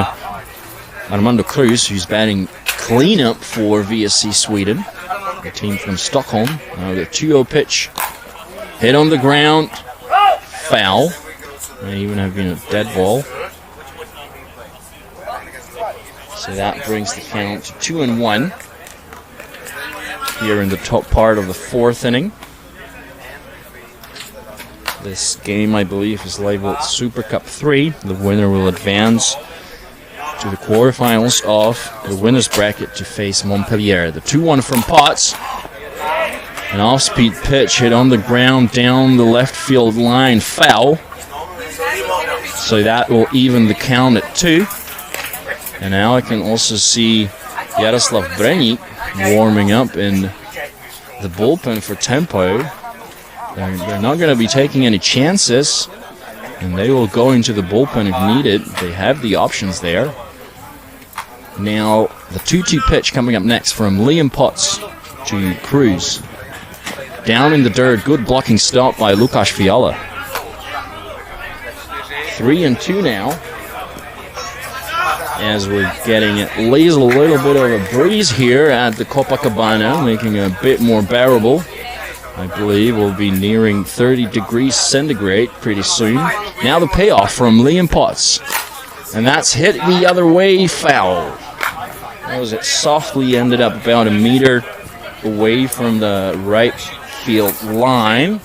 Speaker 1: Armando Cruz, who's batting cleanup for VSC.Sweden, the team from Stockholm. Now the 2-0 pitch, hit on the ground, foul. May even have been a dead ball. So that brings the count to 2-1 here in the top part of the 4th inning. This game, I believe, is labeled Super Cup 3. The winner will advance to the quarterfinals of the winner's bracket to face Montpellier. The 2-1 from Potts. An off-speed pitch hit on the ground down the left field line, foul. So that will even the count at 2. And now I can also see Jaroslav Brenik warming up in the bullpen for Tempo. They're not going to be taking any chances, and they will go into the bullpen if needed. They have the options there. Now, the 2-2 pitch coming up next from Liam Potts to Cruz. Down in the dirt, good blocking stop by Lukáš Fiala. 3-2 now, as we're getting at least a little bit of a breeze here at the Copacabana, making it a bit more bearable. I believe we'll be nearing 30 degrees centigrade pretty soon. Now the payoff from Liam Potts. And that's hit the other way, foul. That was it softly ended up about a meter away from the right field line.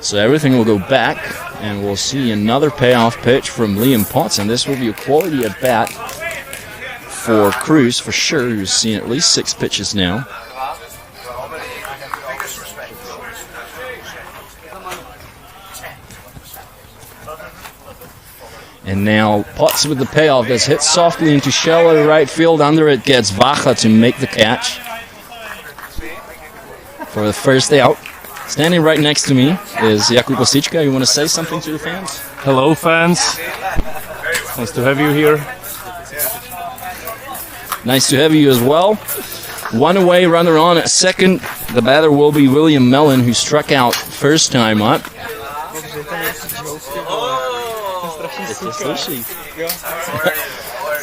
Speaker 1: So everything will go back, and we'll see another payoff pitch from Liam Potts, and this will be a quality at bat for Cruz for sure, who's seen at least 6 pitches now. And now Potts with the payoff that's hit softly into shallow right field. Under it gets Vacha to make the catch for the first out. Standing right next to me is Jakub Osička. You want to say something to the fans?
Speaker 4: Hello, fans. Nice to have you here.
Speaker 1: Nice to have you as well. One away, runner on at second. The batter will be William Mellon, who struck out first time up.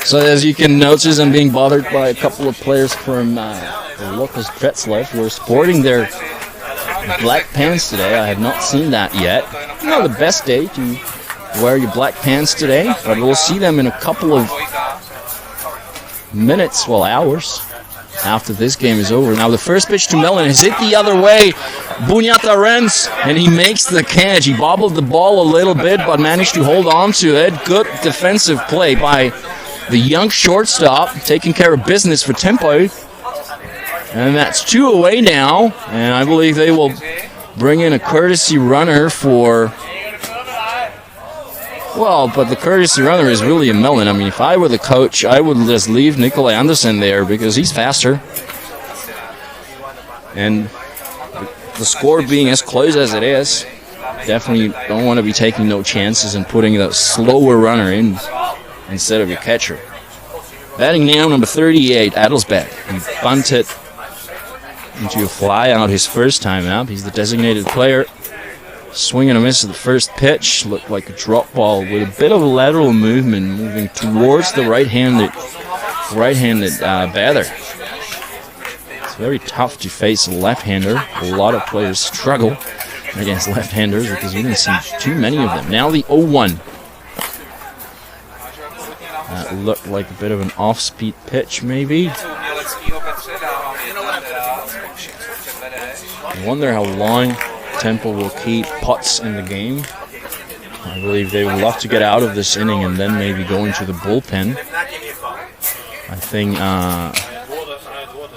Speaker 1: So as you can notice, I'm being bothered by a couple of players from the local Pretzlav who are sporting their black pants today. I have not seen that yet. Not the best day to wear your black pants today, but we'll see them in a couple of minutes, well, hours. after this game is over. Now the first pitch to Mellon is hit the other way. Bunyata runs, and he makes the catch. He bobbled the ball a little bit, but managed to hold on to it. Good defensive play by the young shortstop, taking care of business for Tempo. And that's 2 away now, and I believe they will bring in a courtesy runner for... Well, but the courtesy runner is really a Mellon. I mean, if I were the coach, I would just leave Nikolai Andersen there because he's faster. And the score being as close as it is, definitely don't want to be taking no chances and putting the slower runner in instead of your catcher. Batting now, number 38, Adelsbeck. He bunted into a fly out his first time out. He's the designated player. Swing and a miss at the first pitch. Looked like a drop ball with a bit of a lateral movement, moving towards the right-handed batter. It's very tough to face a left-hander. A lot of players struggle against left-handers because you didn't see too many of them. Now the 0-1. That looked like a bit of an off-speed pitch, maybe. I wonder how long Temple will keep Potts in the game. I believe they would love to get out of this inning and then maybe go into the bullpen. I think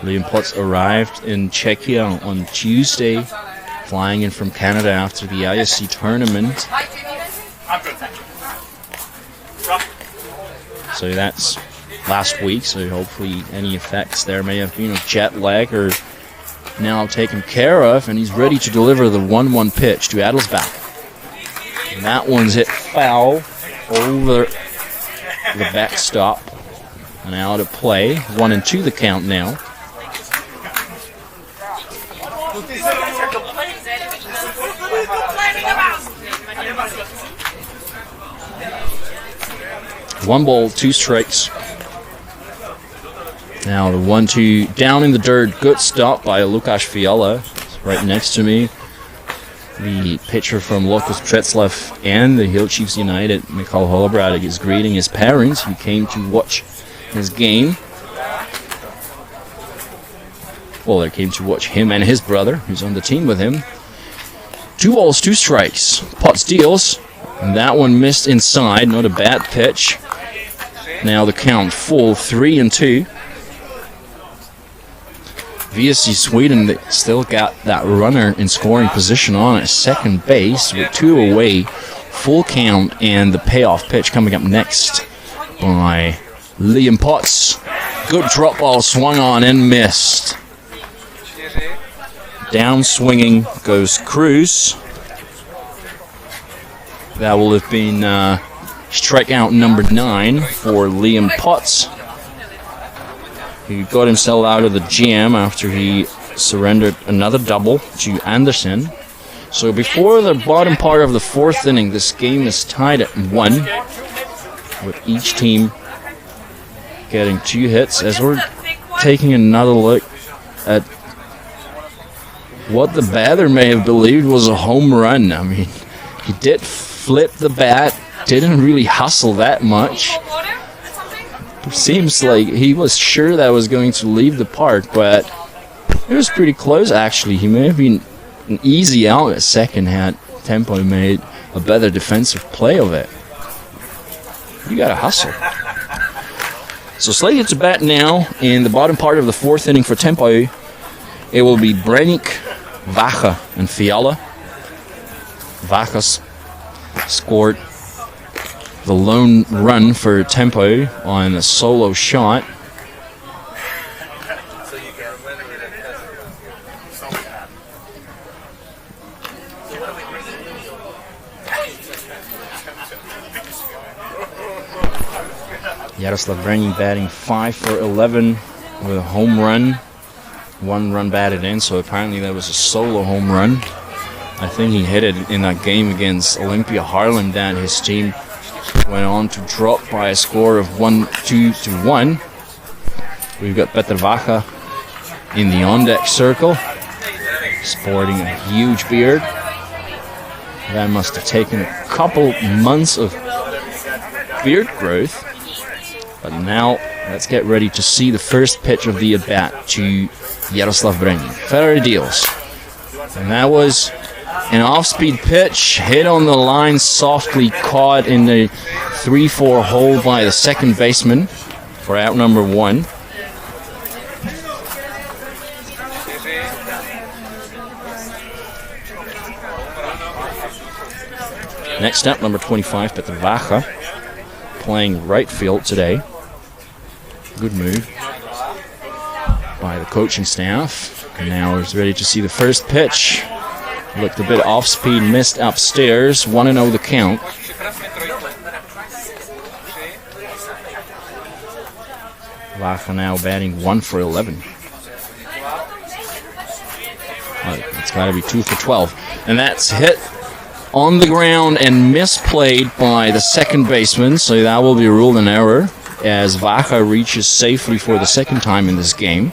Speaker 1: Liam Potts arrived in Czechia on Tuesday, flying in from Canada after the ISC tournament. So that's last week, so hopefully any effects there may have been of jet lag or now taken care of, and he's ready to deliver the 1-1 pitch to Adelsbeck. And that one's hit foul over the backstop and out of play. 1-2 the count now. One ball, 2 strikes. Now the 1-2 down in the dirt. Good stop by Lukáš Fiala. Right next to me. The pitcher from Locus Břeclav and the Hill Chiefs United, Michal Holobrádek, is greeting his parents who came to watch his game. Well, they came to watch him and his brother, who's on the team with him. 2 balls, 2 strikes. Potts deals. And that one missed inside. Not a bad pitch. Now the count full, 3-2. VSC.Sweden still got that runner in scoring position on at second base with 2 away, full count, and the payoff pitch coming up next by Liam Potts. Good drop ball swung on and missed. Down swinging goes Cruz. That will have been strikeout number 9 for Liam Potts. He got himself out of the jam after he surrendered another double to Andersen. So before the bottom part of the 4th inning, this game is tied at 1, with each team getting 2 hits. As we're taking another look at what the batter may have believed was a home run. I mean, he did flip the bat, didn't really hustle that much. Seems like he was sure that was going to leave the park, but it was pretty close actually. He may have been an easy out at second had Tempo made a better defensive play of it. You gotta hustle. So slated to bat now in the bottom part of the 4th inning for Tempo. It will be Brenik, Vacha, and Fiala. Vacha's scored the lone run for Tempo on a solo shot. Jaroslav Brenik batting 5 for 11 with a home run. 1 run batted in, so apparently that was a solo home run. I think he hit it in that game against Olympia Haarlem that his team went on to drop by a score of 1-2-1. We've got Petr Vacha in the on-deck circle, sporting a huge beard. That must have taken a couple months of beard growth, but now Let's get ready to see the first pitch of the at-bat to Jaroslav Brenin. Ferrari deals. And that was an off-speed pitch, hit on the line, softly caught in the 3-4 hole by the second baseman for out number 1. Next up, number 25, Petr Vacha, playing right field today. Good move by the coaching staff. And now he's ready to see the first pitch. Looked a bit off speed, missed upstairs. 1-0 the count. Vacha now batting 1 for 11. It's got to be 2 for 12. And that's hit on the ground and misplayed by the second baseman. So that will be ruled an error as Vacha reaches safely for the second time in this game.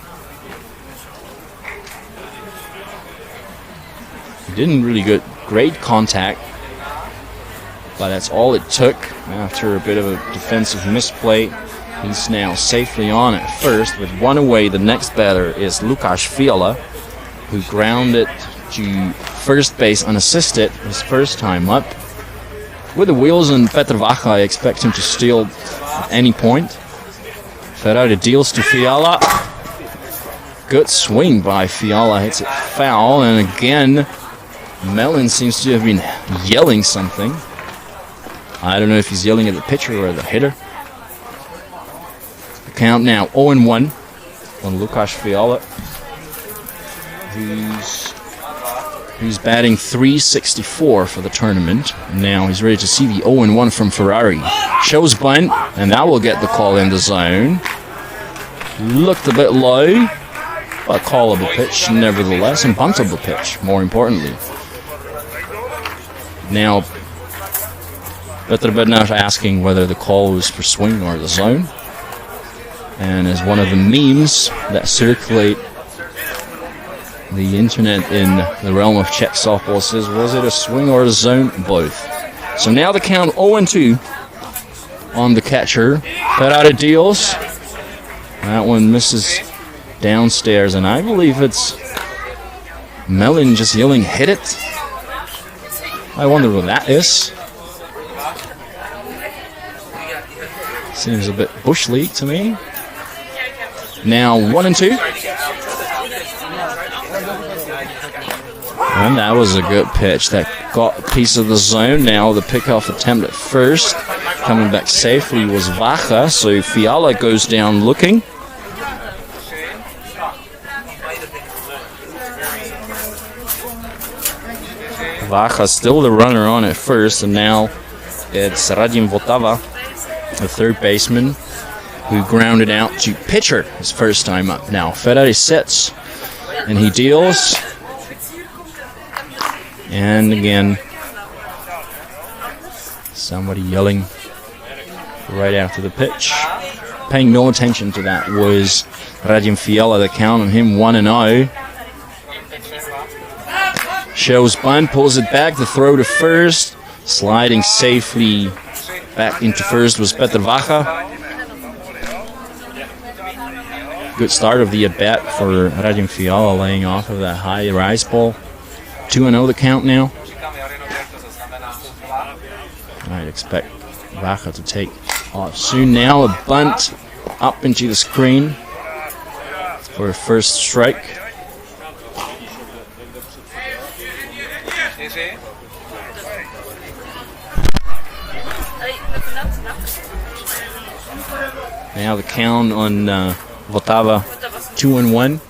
Speaker 1: He didn't really get great contact, but that's all it took. After a bit of a defensive misplay, he's now safely on at first. With 1 away, the next batter is Lukáš Fiala, who grounded to first base unassisted his first time up. With the wheels on Petr Vacha, I expect him to steal at any point. Ferrari deals to Fiala. Good swing by Fiala, hits it foul, and again, Mellon seems to have been yelling something. I don't know if he's yelling at the pitcher or the hitter. The count now 0-1 on Lukáš Fiala, who's batting .364 for the tournament. Now he's ready to see the 0-1 from Ferrari. Shows bunt, and that will get the call in the zone. Looked a bit low, but callable pitch nevertheless, and buntable pitch, more importantly. Now, Petr Bednář asking whether the call was for swing or the zone. And as one of the memes that circulate the internet in the realm of Czech softball says, was it a swing or a zone? Both. So now the count 0-2 on the catcher. Ferrari deals. That one misses downstairs, and I believe it's Mellon just yelling, hit it. I wonder what that is. Seems a bit bush league to me. Now 1-2. And that was a good pitch that got a piece of the zone. Now the pickoff attempt at first. Coming back safely was Vacha, so Fiala goes down looking. Vacha still the runner on at first, and now it's Radim Votava, the third baseman, who grounded out to pitcher his first time up. Now Ferrari sits, and he deals. And again, somebody yelling right after the pitch. Paying no attention to that was Radim Fiala. The count on him 1-0. Shows bunt, pulls it back, the throw to first. Sliding safely back into first was Petr Vacha. Good start of the at-bat for Radim Fiala, laying off of that high rise ball. 2-0 the count now. I'd expect Vacha to take off soon. Now a bunt up into the screen for a first strike. Now the count on Votava 2-1.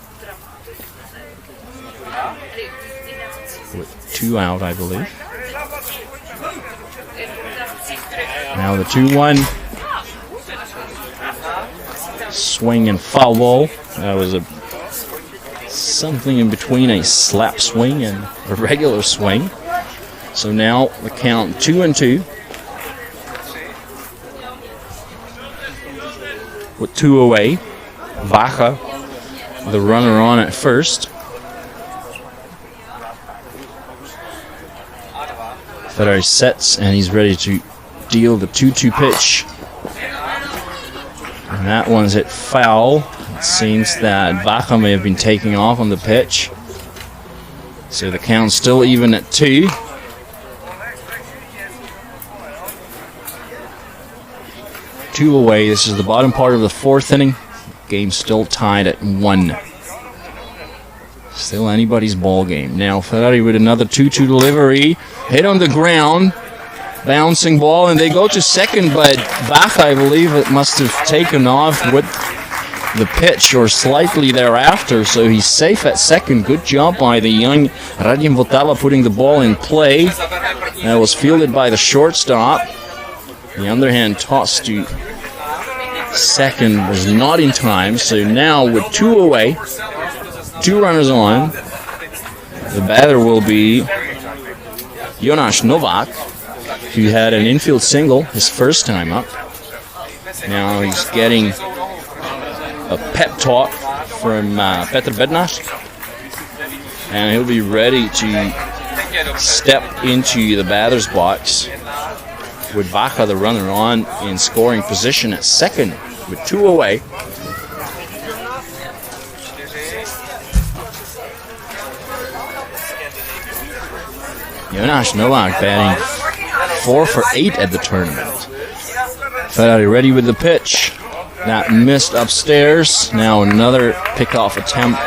Speaker 1: With 2 out, I believe. Now the 2-1. Swing and foul ball. That was something in between a slap swing and a regular swing. So now the count 2-2. With 2 away. Vacha, the runner on at first. Ferrari sets, and he's ready to deal the 2-2 pitch. That one's hit foul. It seems that Vaca may have been taking off on the pitch. So the count's still even at 2. Two away. This is the bottom part of the 4th inning. Game still tied at 1. Still anybody's ball game. Now Ferrari with another 2-2 delivery. Hit on the ground. Bouncing ball, and they go to second, but Vaca, I believe, it must have taken off with the pitch or slightly thereafter, so he's safe at second. Good job by the young Radim Votava putting the ball in play. That was fielded by the shortstop. The underhand toss to second was not in time, so now with 2 away, 2 runners on, the batter will be Jonas Novak, who had an infield single his first time up. Now he's getting a pep talk from Petr Bednář, and he'll be ready to step into the batter's box with Vaca, the runner, on in scoring position at second with 2 away. Jonas Novak batting 4 for 8 at the tournament. Ferrari ready with the pitch. That missed upstairs. Now another pickoff attempt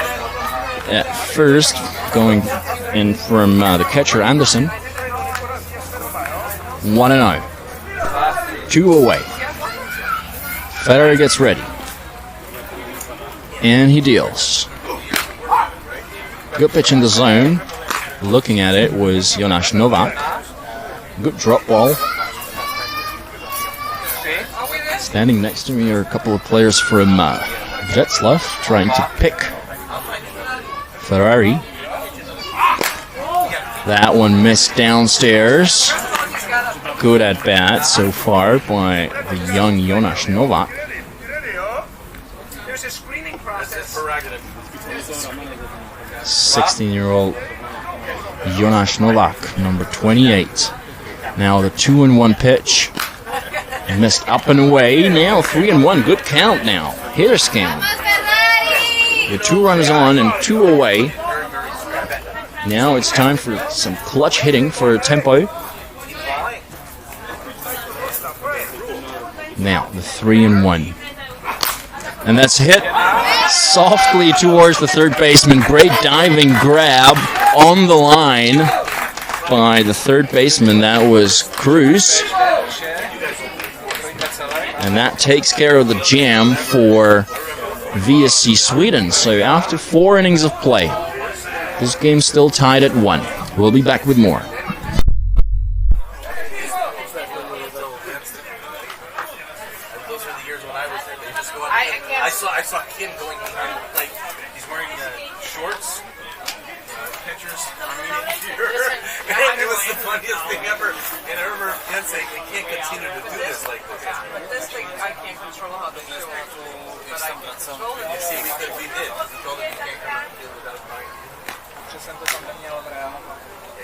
Speaker 1: at first, going in from the catcher Anderson. 1-0. 2 away. Ferrari gets ready. And he deals. Good pitch in the zone. Looking at it was Jonas Novak. Good drop ball. Standing next to me are a couple of players from Vretslav trying to pick Ferrari. That one missed downstairs. Good at bat so far by the young Jonas Novak. 16-year-old Jonas Novak, number 28. Now the 2-1 pitch. Missed up and away. Now 3-1. Good count now. Hitter scan. The 2 runners on and 2 away. Now it's time for some clutch hitting for Tempo. Now the 3-1. And that's hit softly towards the third baseman. Great diving grab on the line by the third baseman. That was Cruz. And that takes care of the jam for VSC.Sweden. So after 4 innings of play, this game's still tied at 1. We'll be back with more.
Speaker 3: I saw Kim going behind, like, he's wearing shorts, pictures. It was the funniest thing ever. And I remember Ken saying, we can't continue to do this like this.
Speaker 2: This thing, I can't control how they show up, but I can control it.
Speaker 3: You see, we did. We told him you can't do it without buying. Yeah,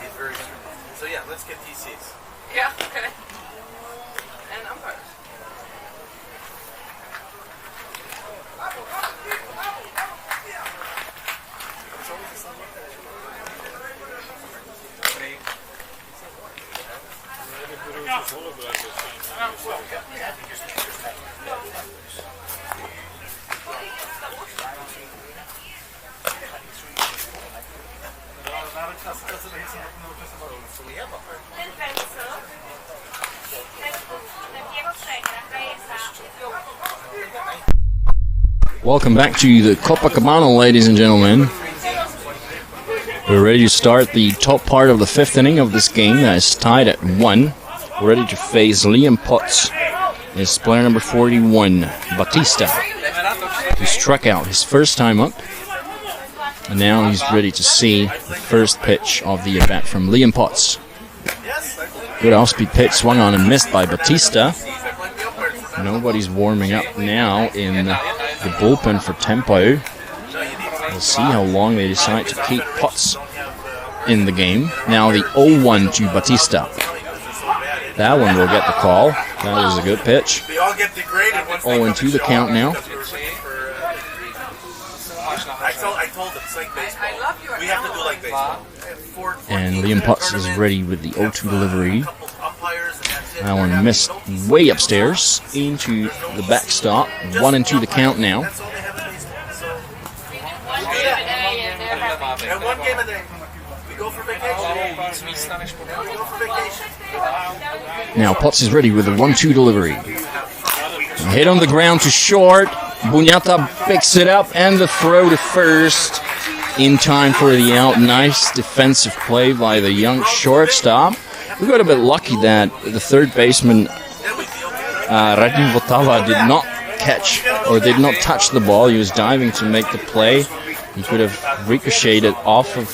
Speaker 3: he's very good. So yeah, let's get TCs.
Speaker 2: Yeah, okay. And umpires.
Speaker 1: Welcome back to the Copacabana, ladies and gentlemen. We're ready to start the top part of the 5th inning of this game that is tied at 1. We're ready to face Liam Potts. Is player number 41, Batista, who struck out his first time up. And now he's ready to see the first pitch of the at-bat from Liam Potts. Good off-speed pitch, swung on and missed by Batista. Nobody's warming up now in the bullpen for Tempo. We'll see how long they decide to keep Potts in the game. Now the 0-1 to Batista. That one will get the call. That was a good pitch.
Speaker 3: They all get degraded once they
Speaker 1: 0-2 the count now.
Speaker 3: I told them, it's like baseball. We have to do like baseball.
Speaker 1: And Liam Potts is ready with the 0-2 delivery. That one missed way upstairs into the backstop. 1-2 the count now.
Speaker 3: And one game a day. We go for vacation. We go for vacation.
Speaker 1: Now Potts is ready with the 1-2 delivery. Hit on the ground to short. Bunyata picks it up and the throw to first in time for the out. Nice defensive play by the young shortstop. We got a bit lucky that the third baseman Radim Votava did not catch or did not touch the ball. He was diving to make the play. He could have ricocheted off of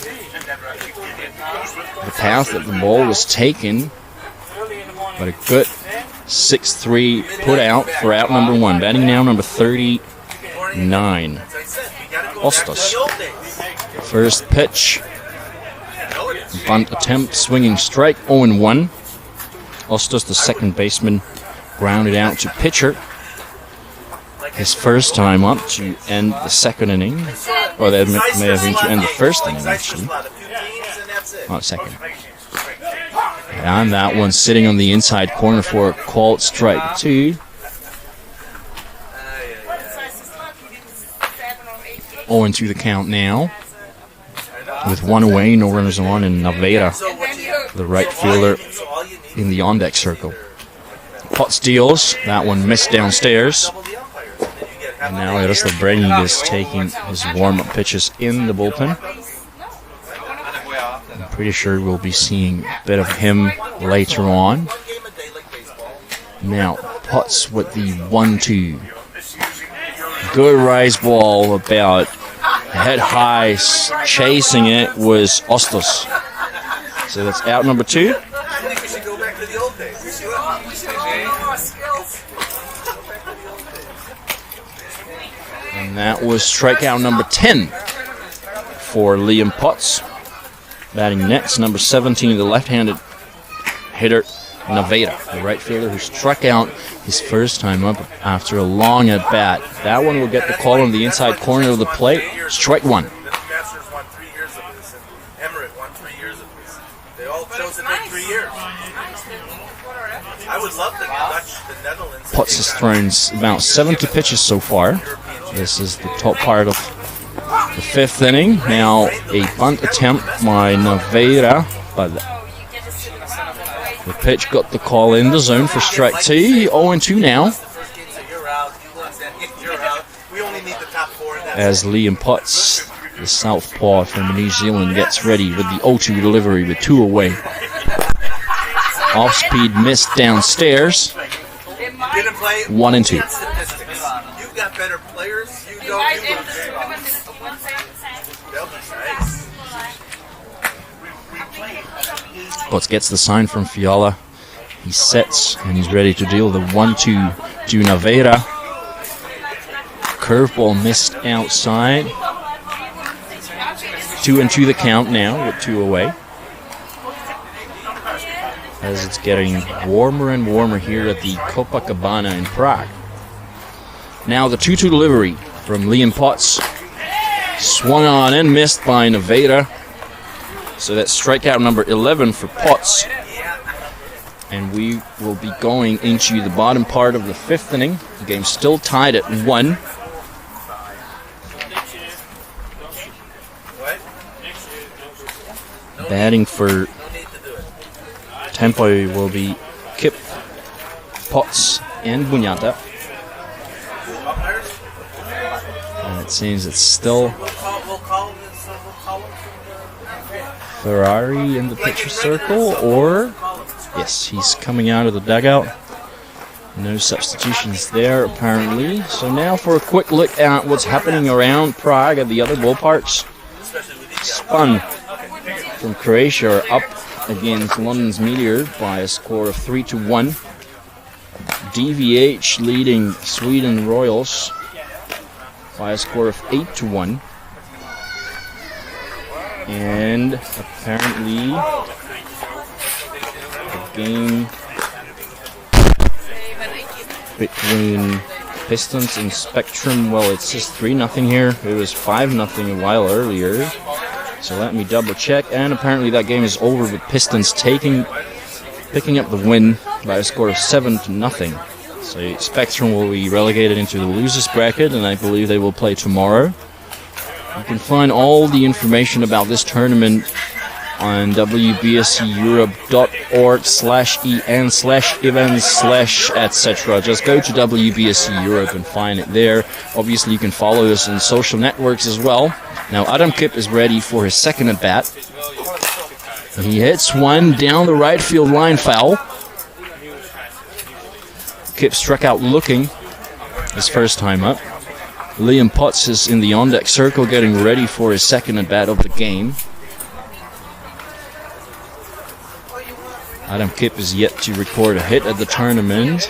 Speaker 1: the path that the ball was taken. But a good 6-3 put out for out number 1. Batting now number 39. Ostos. First pitch. Bunt attempt, swinging strike, 0-1. Ostos, the second baseman, grounded out to pitcher. His first time up to end the second inning. Or that may have been to end the first inning, actually. Not second. And that one sitting on the inside corner for a called strike 2. 0-2 the count now. With one away, no runners on, and Naveira, the right fielder, in the on-deck circle. Potts deals. That one missed downstairs. And now Jaroslav Brenik is taking his warm-up pitches in the bullpen. I'm pretty sure we'll be seeing a bit of him later on. Now, Potts with the 1-2. Good rise ball, about head high, chasing it was Ostos. So that's out number 2. And that was strikeout number 10 for Liam Potts. Batting next, number 17, the left-handed hitter, Naveira, the right fielder who struck out his first time up after a long at-bat. That one will get the call on the inside corner of the plate. Strike 1.
Speaker 3: The Masters won 3 years of this, and Emirates won 3 years of this. They all chose to take 3 years. I would love the Netherlands.
Speaker 1: Potts has thrown about 70 pitches so far. This is the top part of the 5th inning. Now a bunt attempt by Naveira, but the pitch got the call in the zone for strike 2. 0-2 now. As Liam Potts, the southpaw from New Zealand, gets ready with the 0-2 delivery with 2 away. Off speed missed downstairs. 1-2.
Speaker 3: You've got better players. You don't.
Speaker 1: Potts gets the sign from Fiala. He sets and he's ready to deal the 1-2 to Naveira. Curveball missed outside. 2-2 the count now with 2 away. As it's getting warmer and warmer here at the Copacabana in Prague. Now the 2-2 delivery from Liam Potts. Swung on and missed by Naveira. So that's strikeout number 11 for Potts. And we will be going into the bottom part of the 5th inning. The game's still tied at 1. Batting for Tampa will be Kip, Potts, and Bunyata. And it seems it's still Ferrari in the pitcher circle, or yes, he's coming out of the dugout. No substitutions there apparently. So now for a quick look at what's happening around Prague at the other ballparks. Spun from Croatia are up against London's Meteor by a score of 3-1. DVH leading Sweden Royals by a score of 8-1. And apparently the game between Pistons and Spectrum. Well, it's just 3-0 here. It was 5-0 a while earlier. So let me double check. And apparently that game is over with Pistons picking up the win by a score of 7-0. So Spectrum will be relegated into the losers bracket, and I believe they will play tomorrow. You can find all the information about this tournament on wbsceurope.org/en/events/etc. Just go to WBSC Europe and find it there. Obviously, you can follow us on social networks as well. Now, Adam Kipp is ready for his second at bat. He hits one down the right field line, foul. Kipp struck out looking his first time up. Liam Potts is in the on-deck circle getting ready for his second at bat of the game. Adam Kipp is yet to record a hit at the tournament.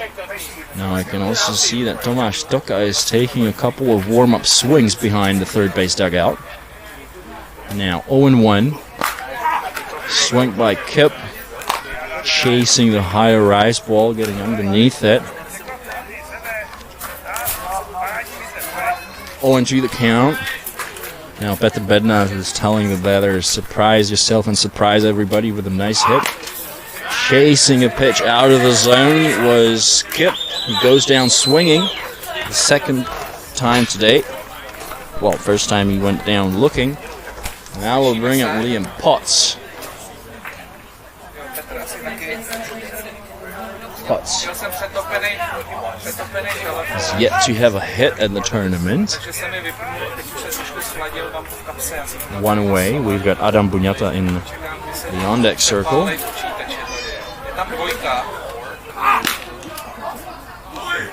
Speaker 1: Now I can also see that Tomáš Toka is taking a couple of warm-up swings behind the third base dugout. Now 0-1. Swing by Kipp. Chasing the higher rise ball, getting underneath it. 0-2 the count. Now Petter Bednar is telling the batter, surprise yourself and surprise everybody with a nice hit. Chasing a pitch out of the zone was Kipp. He goes down swinging. The second time today. Well, first time he went down looking. Now we'll bring up Liam Potts. Potts is yet to have a hit at the tournament. One away. We've got Adam Buňata in the on-deck circle.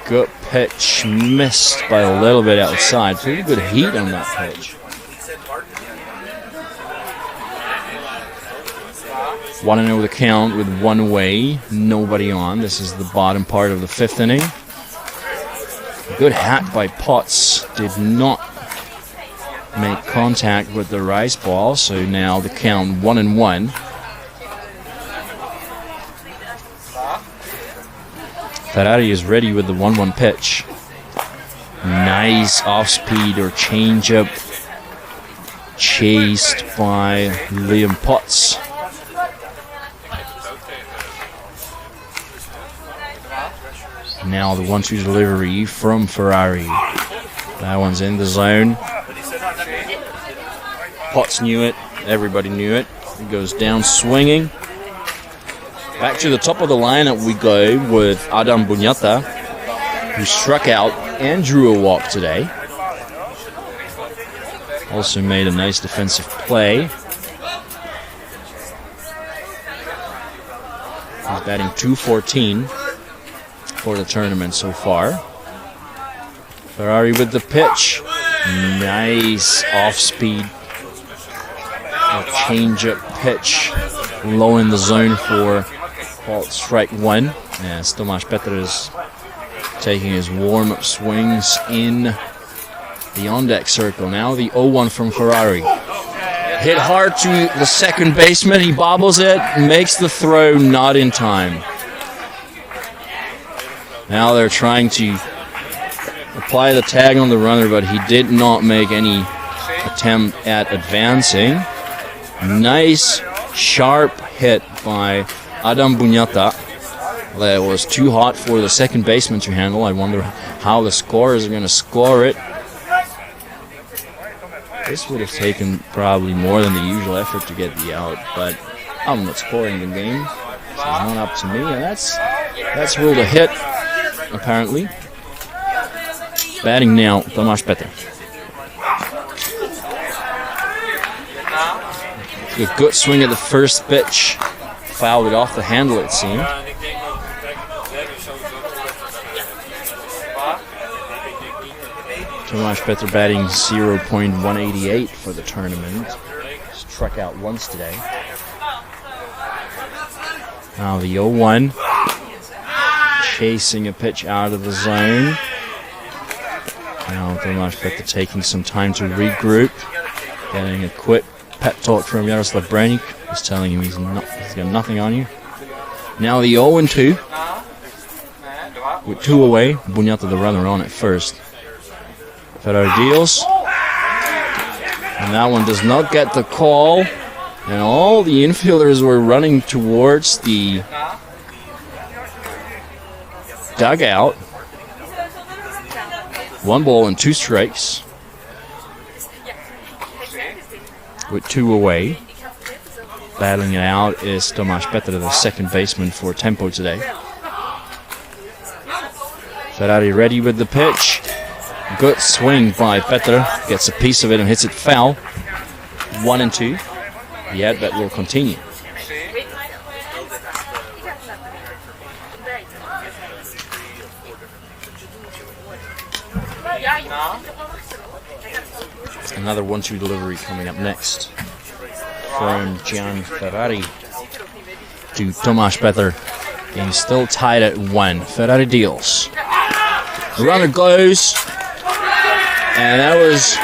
Speaker 1: Good pitch, missed by a little bit outside. Pretty good heat on that pitch. 1-0 the count with one away, nobody on. This is the bottom part of the fifth inning. Good hack by Potts, did not make contact with the rice ball, so now the count 1-1. Ferrari is ready with the 1-1 pitch. Nice off-speed or change-up, chased by Liam Potts. Now the 1-2 delivery from Ferrari. That one's in the zone. Potts knew it. Everybody knew it. He goes down swinging. Back to the top of the lineup we go with Adam Buňata, who struck out and drew a walk today. Also made a nice defensive play. He's batting .214 for the tournament so far. Ferrari with the pitch. Nice off-speed. A change-up pitch. Low in the zone for called strike one. As Tomáš Petr is taking his warm-up swings in the on-deck circle. Now the 0-1 from Ferrari. Hit hard to the second baseman. He bobbles it, makes the throw, not in time. Now they're trying to apply the tag on the runner, but he did not make any attempt at advancing. Nice, sharp hit by Adam Buňata. That was too hot for the second baseman to handle. I wonder how the scorers are going to score it. This would have taken probably more than the usual effort to get the out, but I'm not scoring the game, so it's not up to me, and that's ruled a hit, apparently. Batting now, Tomáš Petr. A good swing at the first pitch. Fouled it off the handle, it seemed. Tomáš Petr batting .188 for the tournament. Struck out once today. Now the 0-1. Chasing a pitch out of the zone. Now Tomáš Petr taking some time to regroup. Getting a quick pep talk from Jaroslav Braník. He's telling him he's got nothing on you. Now the 0-2. with 2 away. Buñata the runner on at first. Ferrari deals. And that one does not get the call. And all the infielders were running towards the dugout. 1 ball and 2 strikes. With 2 away. Battling it out is Tomáš Petr, the second baseman for Tempo today. Ferrari ready with the pitch. Good swing by Petr. Gets a piece of it and hits it foul. 1 and 2. The at-bat will continue. Another 1-2 delivery coming up next from Gian Ferrari to Tomáš Petr. Game still tied at 1. Ferrari deals. The runner goes, and that was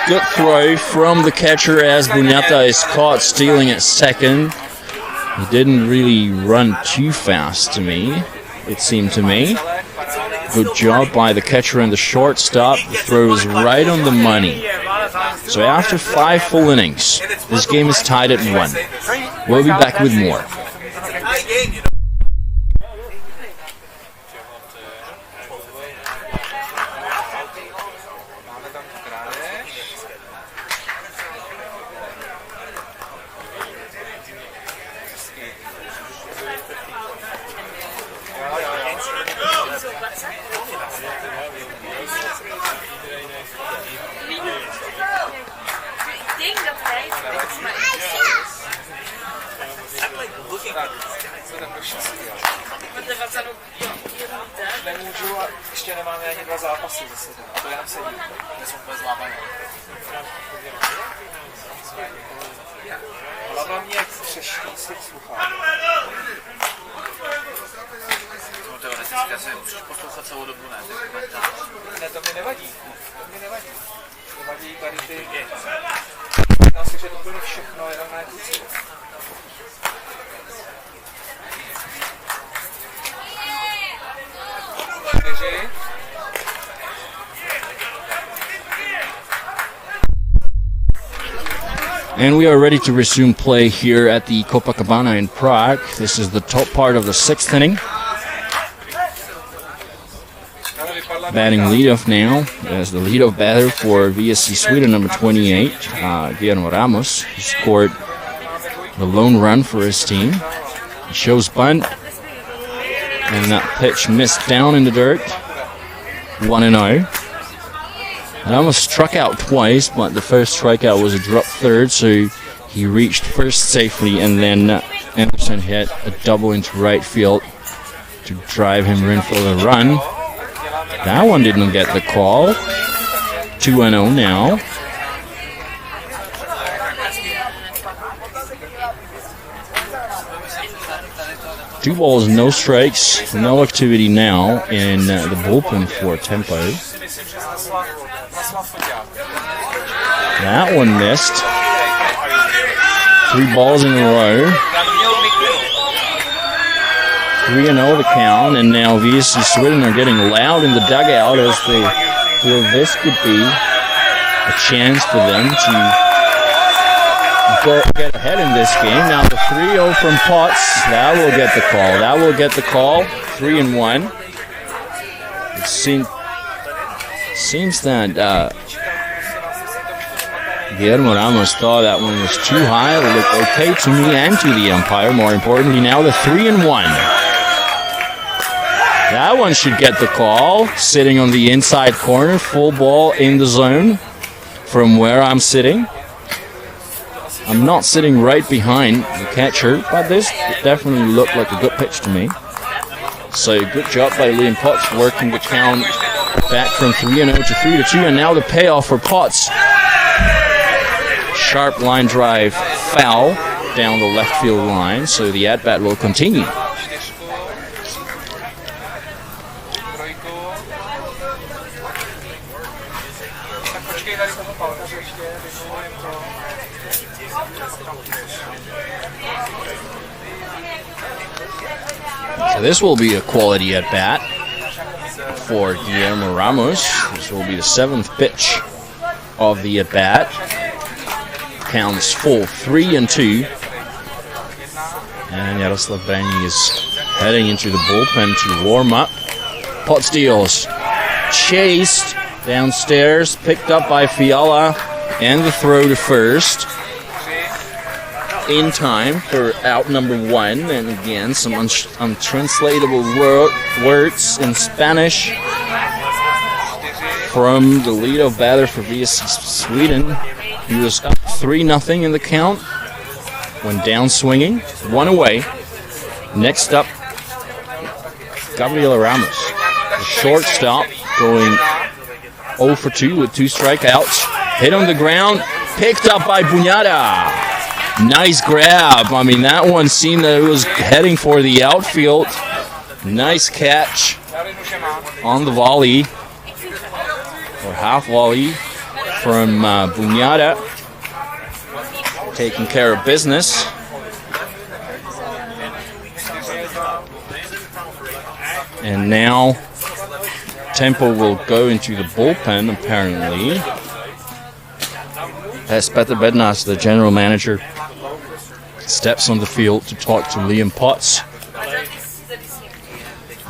Speaker 1: good throw from the catcher as Buñata is caught stealing at second. He didn't really run too fast to me, it seemed to me. Good job by the catcher and the shortstop. The throw was right on the money. So after 5 full innings, this game is tied at 1. We'll be back with more.
Speaker 3: Nemůžu a ještě nemáme ani 2 zápasy zase. To já sedím. To jsou úplně zlámané. Hlava mě třeští z těch sluchátků. No teoreticky asi musíš poslouchat celou dobu, ne? Ne, to mi nevadí. To vadí tady ty... Dá si, že úplně všechno jenom na kluci.
Speaker 1: And we are ready to resume play here at the Copacabana in Prague. This is the top part of the 6th inning. Batting leadoff now as the leadoff batter for VSC.Sweden, number 28, Guillermo Ramos. He scored the lone run for his team. He shows bunt, and that pitch missed down in the dirt. 1-0. Ramos struck out twice, but the first strikeout was a drop third, so he reached first safely, and then Anderson hit a double into right field to drive him in for the run. That one didn't get the call. 2-0 now. Two balls, no strikes, no activity now in the bullpen for Tempo. That one missed. 3 balls in a row. 3-0 the count, and now VSC.Sweden are getting loud in the dugout as they feel this could be a chance for them to get ahead in this game. Now the 3-0 from Potts, that will get the call. That will get the call. 3-1. It seems that Guillermo Ramos thought that one was too high. It looked okay to me and to the umpire. More importantly, now the 3-1. That one should get the call. Sitting on the inside corner, full ball in the zone from where I'm sitting. I'm not sitting right behind the catcher, but this definitely looked like a good pitch to me. So good job by Liam Potts working the count back from 3-0 to 3-2, and now the payoff for Potts. Sharp line drive foul down the left field line, so the at-bat will continue. So this will be a quality at bat for Guillermo Ramos. This will be the 7th pitch of the at bat. Counts full 3-2. And Jaroslav Brani is heading into the bullpen to warm up. Potts deals. Chased downstairs, picked up by Fiala, and the throw to first. In time for out number 1. And again, some untranslatable words in Spanish from the leadoff batter for VSC.Sweden. He was up 3-0 in the count when down swinging. 1 away. Next up, Gabriel Ramos, the shortstop, going 0 for 2 with 2 strikeouts. Hit on the ground, picked up by Buñada. Nice grab. I mean, that one seemed that it was heading for the outfield. Nice catch on the volley, or half volley, from Buñada. Taking care of business. And now Tempo will go into the bullpen, apparently. As Petr Bednář, the general manager, steps on the field to talk to Liam Potts.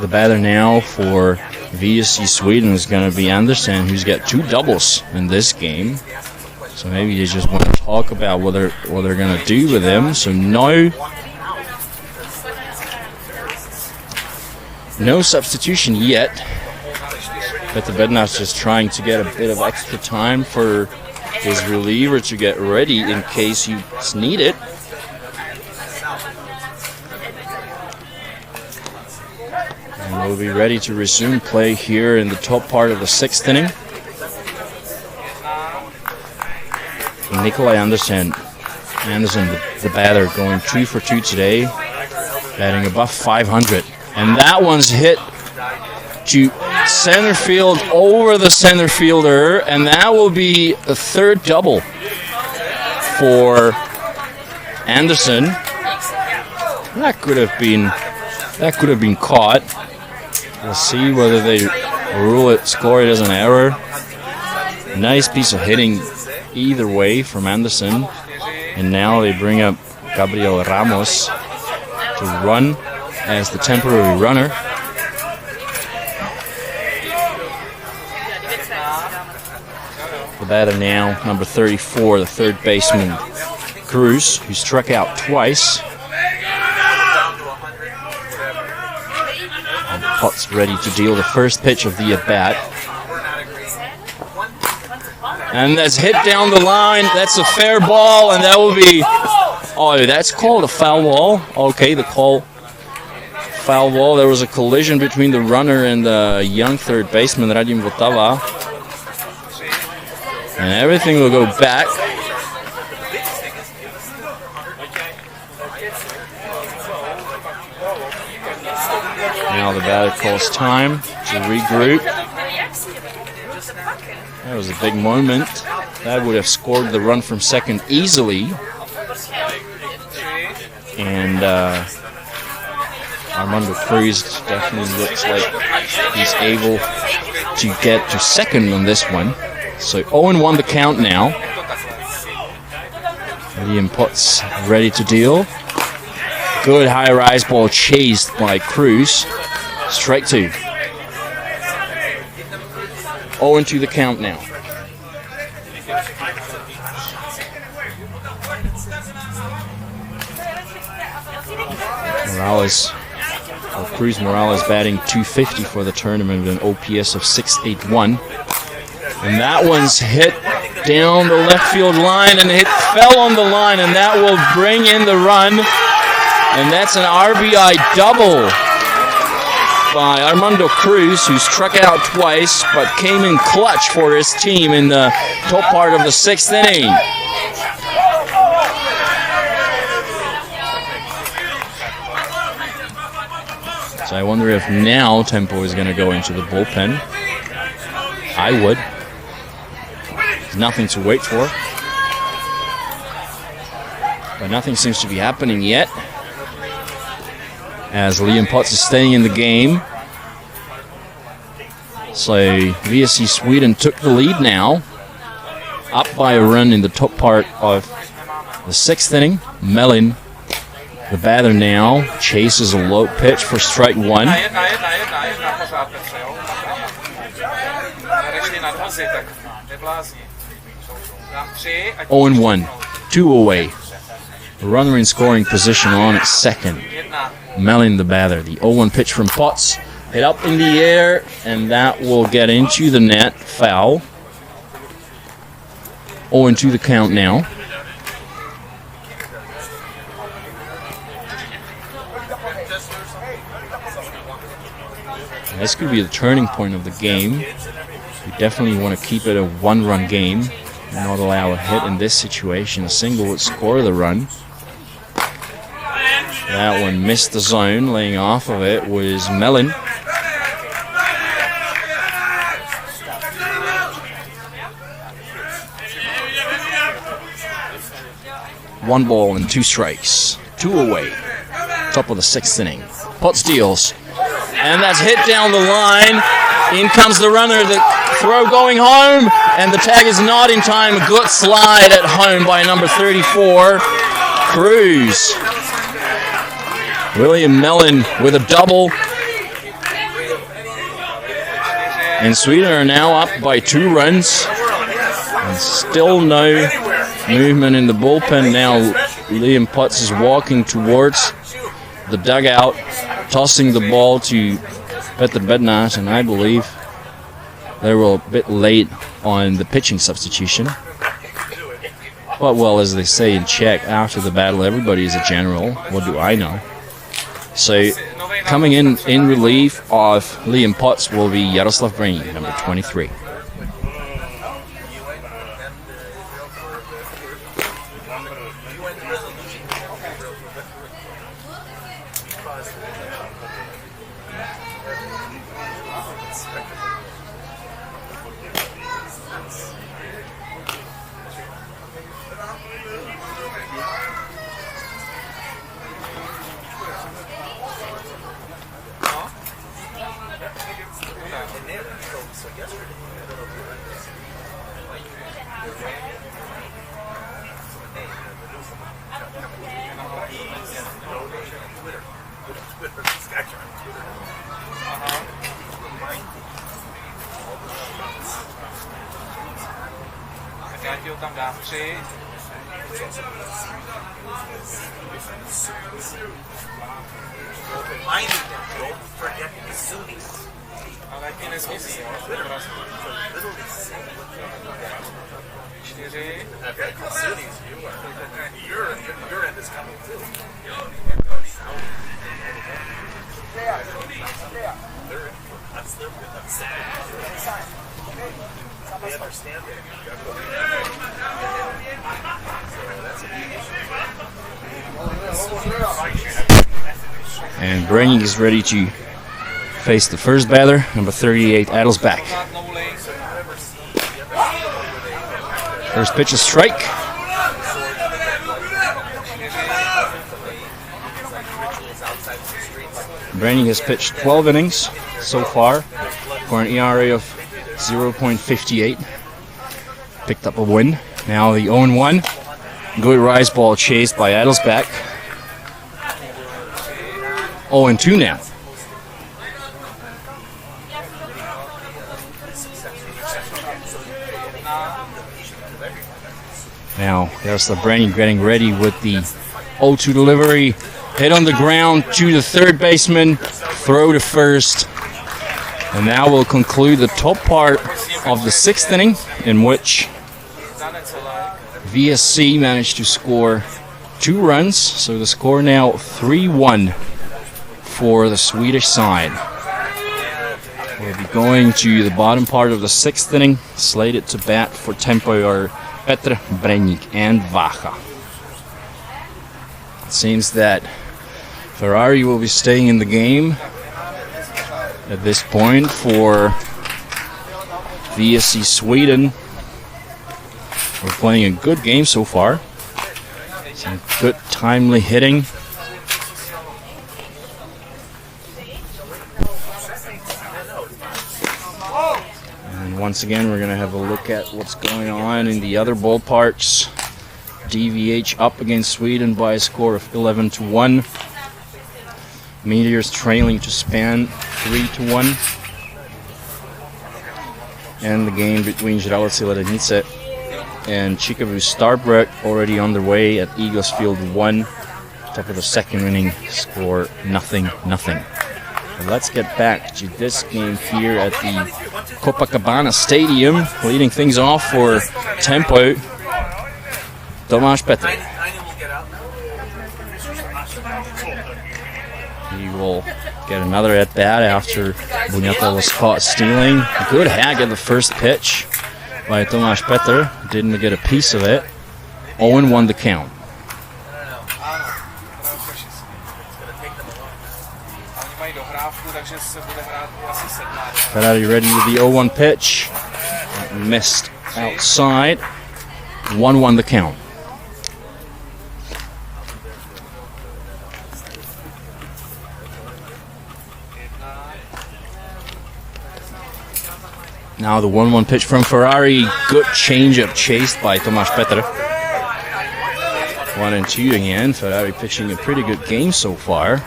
Speaker 1: The batter now for VSC.Sweden is going to be Anderson, who's got 2 doubles in this game. So maybe they just want to talk about what they're going to do with him. So no substitution yet. Petr Bednář just trying to get a bit of extra time for his reliever to get ready in case he's needed. And we'll be ready to resume play here in the top part of the 6th inning. Nikolai Anderson, the batter, going 2 for 2 today, batting above 500. And that one's hit to center field over the center fielder, and that will be a 3rd double for Anderson. That could have been caught. We'll see whether they score it as an error. Nice piece of hitting either way from Anderson. And now they bring up Gabriel Ramos to run as the temporary runner. The batter now, number 34, the 3rd baseman, Cruz, who struck out twice. And Potts ready to deal the first pitch of the at-bat. And that's hit down the line. That's a fair ball, and that will be... Oh, that's called a foul ball. Okay, the call... Foul ball. There was a collision between the runner and the young 3rd baseman, Radim Votava. And everything will go back. Now the batter calls time to regroup. That was a big moment. That would have scored the run from second easily. And Armando Cruz definitely looks like he's able to get to second on this one. So 0-1 the count now. Liam Potts ready to deal. Good high rise ball chased by Cruz. Strike 2. 0-2 the count now. Cruz Morales batting .250 for the tournament with an OPS of .681. And that one's hit down the left field line, and it fell on the line, and that will bring in the run. And that's an RBI double by Armando Cruz, who struck out twice but came in clutch for his team in the top part of the 6th inning. So I wonder if now Tempo is going to go into the bullpen. I would. There's nothing to wait for. But nothing seems to be happening yet. as Liam Potts is staying in the game. So VSC Sweden took the lead now, up by a run in the top part of the 6th inning. Mellin, the batter now, chases a low pitch for strike 1. 0-1, 2 away. The runner in scoring position on at second. Mellin, the batter. The 0-1 pitch from Potts. Hit up in the air, and that will get into the net. Foul. 0-2 the count now. And this could be the turning point of the game. We definitely want to keep it a 1-run game. Not allow a hit in this situation. A single would score the run. That one missed the zone. Laying off of it was Mellin. 1 ball and 2 strikes. 2 away. Top of the 6th inning. Potts deals. And that's hit down the line. In comes the runner. The throw going home. And the tag is not in time. A good slide at home by number 34, Cruz. William Mellin with a double. And Sweden are now up by 2 runs. And still no movement in the bullpen. Now Liam Potts is walking towards the dugout, tossing the ball to Petter Bednarz, and I believe they were a bit late on the pitching substitution. But well, as they say in Czech, after the battle everybody is a general. What do I know? So coming in relief of Liam Potts will be Jaroslav Braník, number 23.
Speaker 3: Tam dá 3. Ale ať mě nezmizí, jo? 4.
Speaker 1: And Braník is ready to face the first batter, number 38, Adelsbach. First pitch, a strike. Braník has pitched 12 innings so far for an ERA of 0.58. Picked up a win. Now the 0-1. Good rise ball chased by Adelsbach. 0-2 now. Now there's the Braník getting ready with the 0-2 delivery. Hit on the ground to the third baseman. Throw to first. And now we'll conclude the top part of the 6th inning, in which VSC managed to score 2 runs. So the score now 3-1 for the Swedish side. We'll be going to the bottom part of the 6th inning. Slated to bat for Tempo are Petr, Braník, and Vacha. It seems that Ferrari will be staying in the game at this point for VSC Sweden. We're playing a good game so far. Some good timely hitting. once again, we're going to have a look at what's going on in the other ballparks. DVH up against Sweden by a score of 11-1. Meteors trailing to Span 3-1. And the game between Žraloci Ledenice and Čikavu Starbreak already underway at Eagles Field 1. Top of the second inning, score 0-0. Let's get back to this game here at the Copacabana Stadium. Leading things off for Tempo, Tomáš Petr. He will get another at-bat after Buñata was caught stealing. Good hack at the first pitch by Tomáš Petr. Didn't get a piece of it. 0-1 the count. Ferrari ready with the 0-1 pitch. Missed outside. 1-1 the count. Now the 1-1 pitch from Ferrari. Good changeup chased by Tomáš Petr. 1-2 again. Ferrari pitching a pretty good game so far.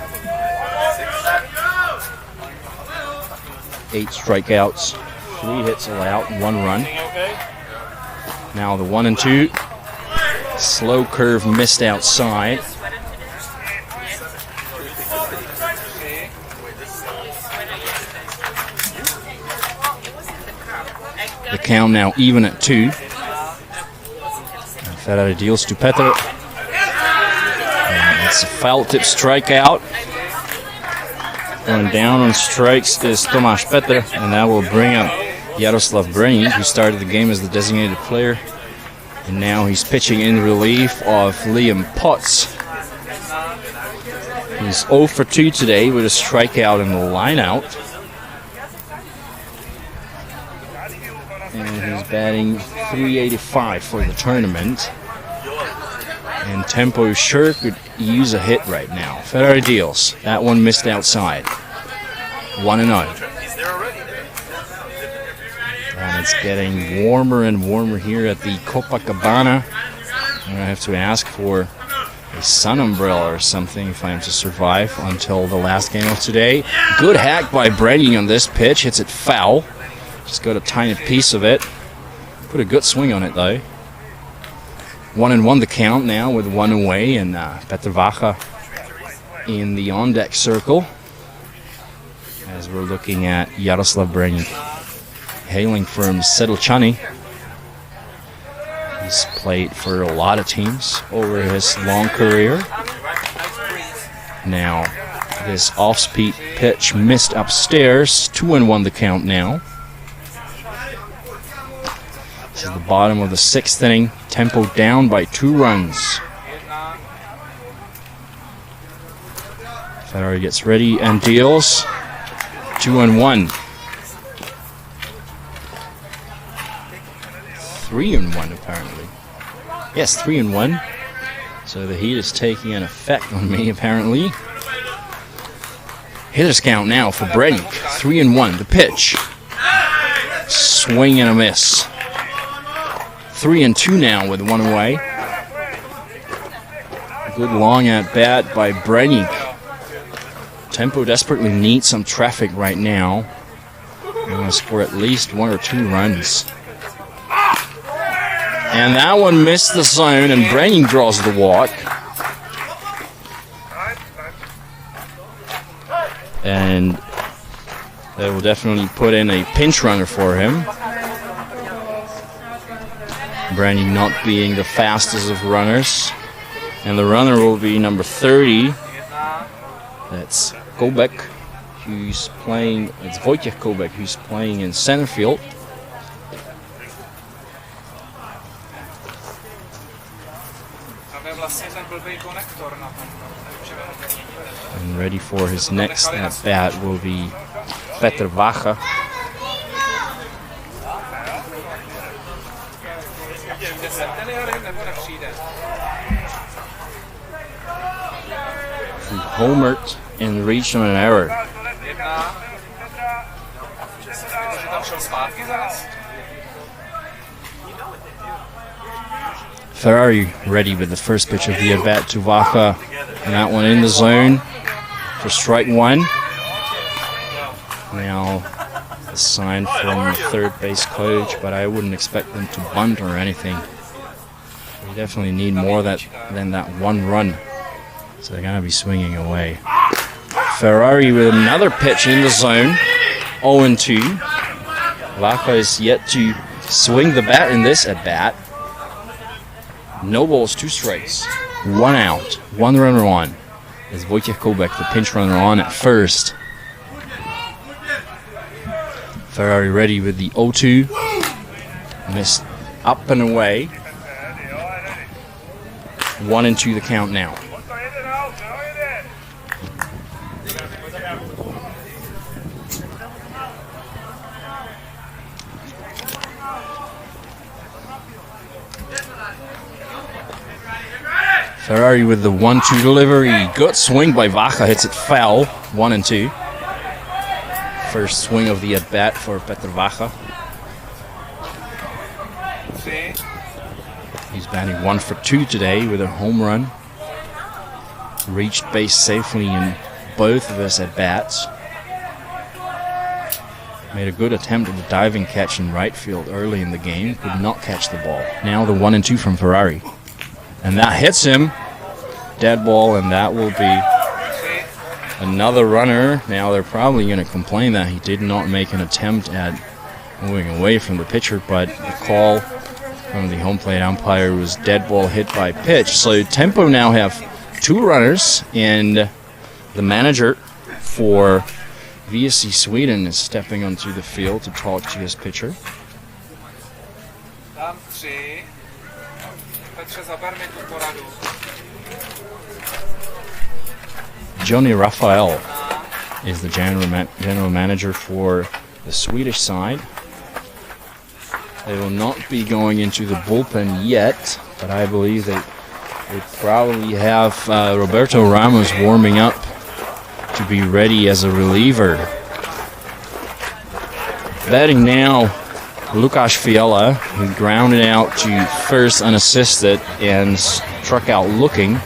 Speaker 1: 8 strikeouts, 3 hits allowed, 1 run. Now the 1-2. Slow curve missed outside. The count now even at 2. Ferrari deals to Petr. And it's a foul tip strikeout. Going down on strikes is Tomáš Petr, and that will bring up Jaroslav Brenic, who started the game as the designated player. And now he's pitching in relief of Liam Potts. He's 0 for 2 today with a strikeout and the line out. And he's batting .385 for the tournament. And Tempo sure could use a hit right now. Ferrari deals. That one missed outside. 1-0. And it's getting warmer and warmer here at the Copacabana. I'm going to have to ask for a sun umbrella or something if I am to survive until the last game of today. Good hack by Brady on this pitch. Hits it foul. Just got a tiny piece of it. Put a good swing on it though. 1-1 the count now with 1 away, and Petr Vacha in the on-deck circle as we're looking at Jaroslav Brenic, hailing from Sedlčany. He's played for a lot of teams over his long career. Now this off-speed pitch missed upstairs. 2-1 the count now. This is the bottom of the 6th inning. Tempo down by 2 runs. Ferrari gets ready and deals. 2-1. 3-1 apparently. Yes, 3-1. So the heat is taking an effect on me apparently. Hitters count now for Brenic. 3-1. The pitch. Swing and a miss. 3-2 now with 1 away. Good long at bat by Brenic. Tempo desperately needs some traffic right now. They want to score at least 1 or 2 runs. And that one missed the zone, and Brenic draws the walk. And they will definitely put in a pinch runner for him. Brenic not being the fastest of runners. And the runner will be number 30. That's Kobek, who's playing, it's Wojciech Kobek, who's playing in center field. And ready for his next at bat will be Petr Vacha. Who homered and reached on an error. Ferrari ready with the first pitch of the at-bat to Vaca. And that one in the zone for strike one. Now a sign from the third base coach, but I wouldn't expect them to bunt or anything. We definitely need more than that one run. So they're going to be swinging away. Ferrari with another pitch in the zone. 0-2. Vaca is yet to swing the bat in this at-bat. No balls, 2 strikes. 1 out. 1 runner on. As Wojciech Koubek, the pinch runner, on at first. Ferrari ready with the 0-2. Missed up and away. 1-2 the count now. Ferrari with the 1-2 delivery. Good swing by Vaca. Hits it foul. 1-2. First swing of the at-bat for Petr Vaca. He's batting 1 for 2 today with a home run. Reached base safely in both of his at-bats. Made a good attempt at a diving catch in right field early in the game. Could not catch the ball. Now the 1-2 from Ferrari. And that hits him. Dead ball, and that will be another runner. Now they're probably going to complain that he did not make an attempt at moving away from the pitcher, but the call from the home plate umpire was dead ball hit by pitch. So Tempo now have 2 runners, and the manager for VSC.Sweden is stepping onto the field to talk to his pitcher. Johnny Raphael is the general manager for the Swedish side. They will not be going into the bullpen yet, but I believe they probably have Roberto Ramos warming up to be ready as a reliever. Batting now, Lukáš Fiala, who grounded out to first unassisted and struck out looking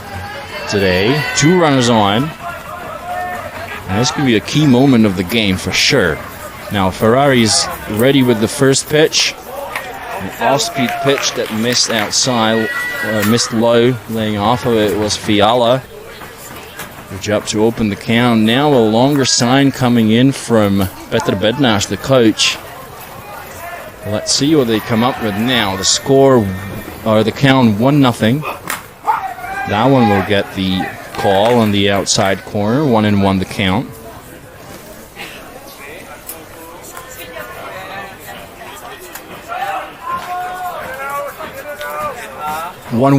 Speaker 1: today. 2 runners on. And this could be a key moment of the game for sure. Now Ferrari's ready with the first pitch. An off-speed pitch that missed outside, missed low. Laying off of it was Fiala. Good job to open the count. Now a longer sign coming in from Petr Bednář, the coach. Let's see what they come up with now. The score, or the count, 1-0. That one will get the call on the outside corner. 1-1 the count. One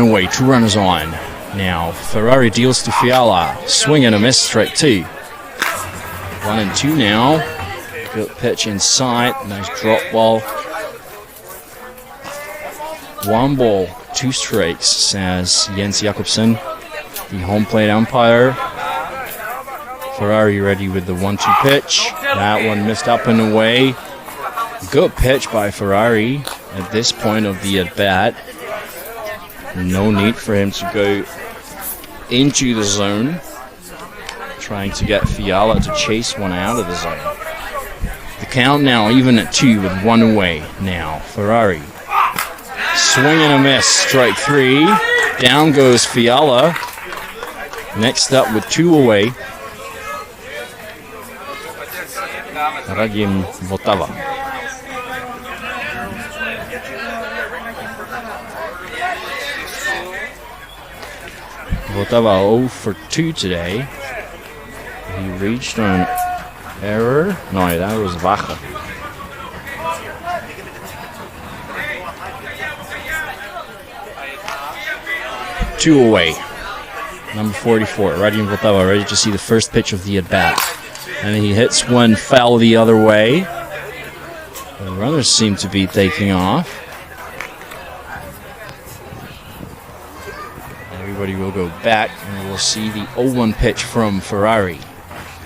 Speaker 1: away, 2 runners on. Now Ferrari deals to Fiala. Swing and a miss, strike 2. 1-2 now. Good pitch inside. Nice drop ball. 1 ball, 2 strikes, says Jens Jakobsen, the home plate umpire. Ferrari ready with the 1-2 pitch. That one missed up and away. Good pitch by Ferrari at this point of the at-bat. No need for him to go into the zone. Trying to get Fiala to chase one out of the zone. The count now even at 2 with 1 away. Now Ferrari. Swing and a miss. Strike 3. Down goes Fiala. Next up with 2 away. Radim Votava. Votava 0 for 2 today. He reached on error. No, that was Vaca. Two away. Number 44, Radim Votava, ready to see the first pitch of the at-bat. And he hits one foul the other way. The runners seem to be taking off. Everybody will go back, and we'll see the 0-1 pitch from Ferrari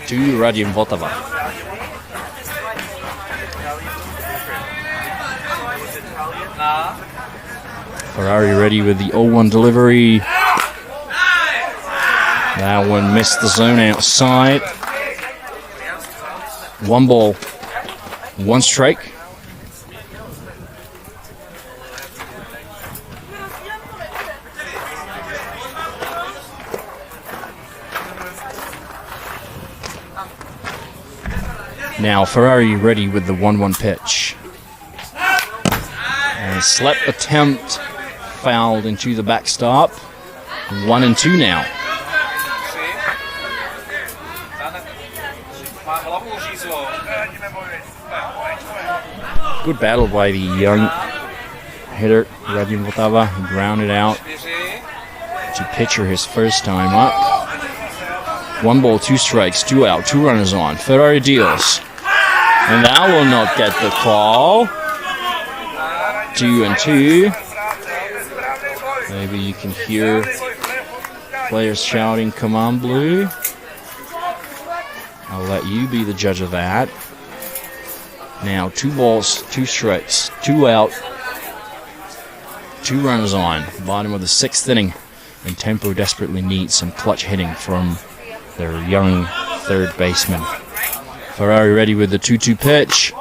Speaker 1: to Radim Votava. Ferrari ready with the 0-1 delivery. That one missed the zone outside. 1 ball, 1 strike. Now Ferrari ready with the 1-1 pitch. And slap attempt fouled into the backstop. 1-2 now. Good battle by the young hitter, Radim Vltava. He grounded out to pitcher his first time up. 1 ball, 2 strikes, 2 out, 2 runners on. Ferrari deals. And that will not get the call. 2-2. Maybe you can hear players shouting, "Come on, Blue." I'll let you be the judge of that. Now 2 balls, 2 strikes, 2 out, 2 runners on. Bottom of the 6th inning. And Tempo desperately needs some clutch hitting from their young third baseman. Ferrari ready with the 2-2 pitch.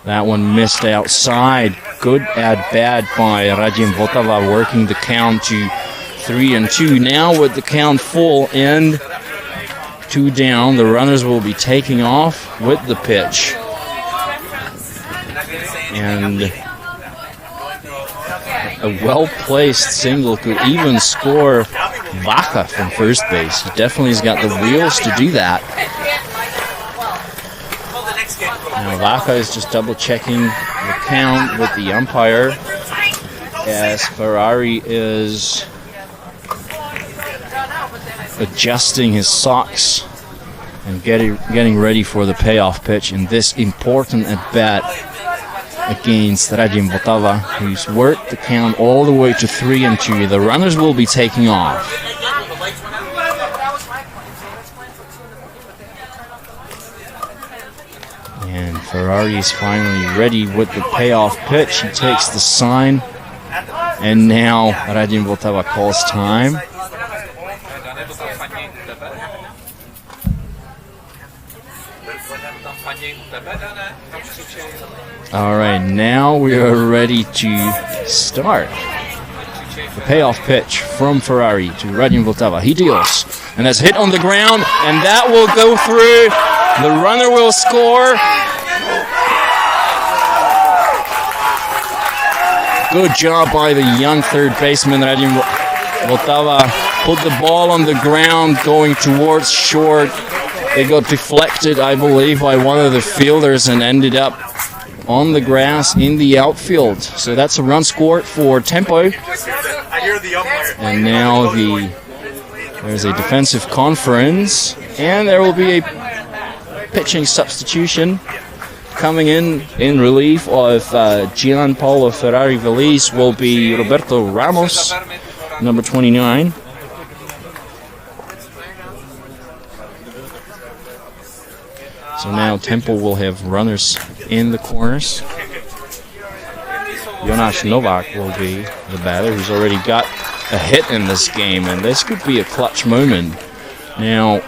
Speaker 1: That one missed outside. Good at bat by Radim Vltava, working the count to 3-2. Now with the count full and 2 down, the runners will be taking off with the pitch. And a well-placed single could even score Vaca from first base. He definitely has got the wheels to do that. Now Vaca is just double-checking the count with the umpire as Ferrari is adjusting his socks and getting ready for the payoff pitch in this important at-bat against Radim Vltava, who's worked the count all the way to 3-2. The runners will be taking off. And Ferrari is finally ready with the payoff pitch. He takes the sign, and now Radim Vltava calls time. All right, now we are ready to start. The payoff pitch from Ferrari to Radim Vltava. He deals, and that's hit on the ground, and that will go through. The runner will score. Good job by the young third baseman, Radim Vltava. Put the ball on the ground going towards short. It got deflected, I believe, by one of the fielders and ended up on the grass in the outfield. So that's a run scored for Tempo. And now there's a defensive conference, and there will be a pitching substitution coming in relief of Gianpaolo Ferrari Veliz will be Roberto Ramos, number 29. So now Tempo will have runners in the corners. Jonas Novak will be the batter, who's already got a hit in this game, and this could be a clutch moment. Now,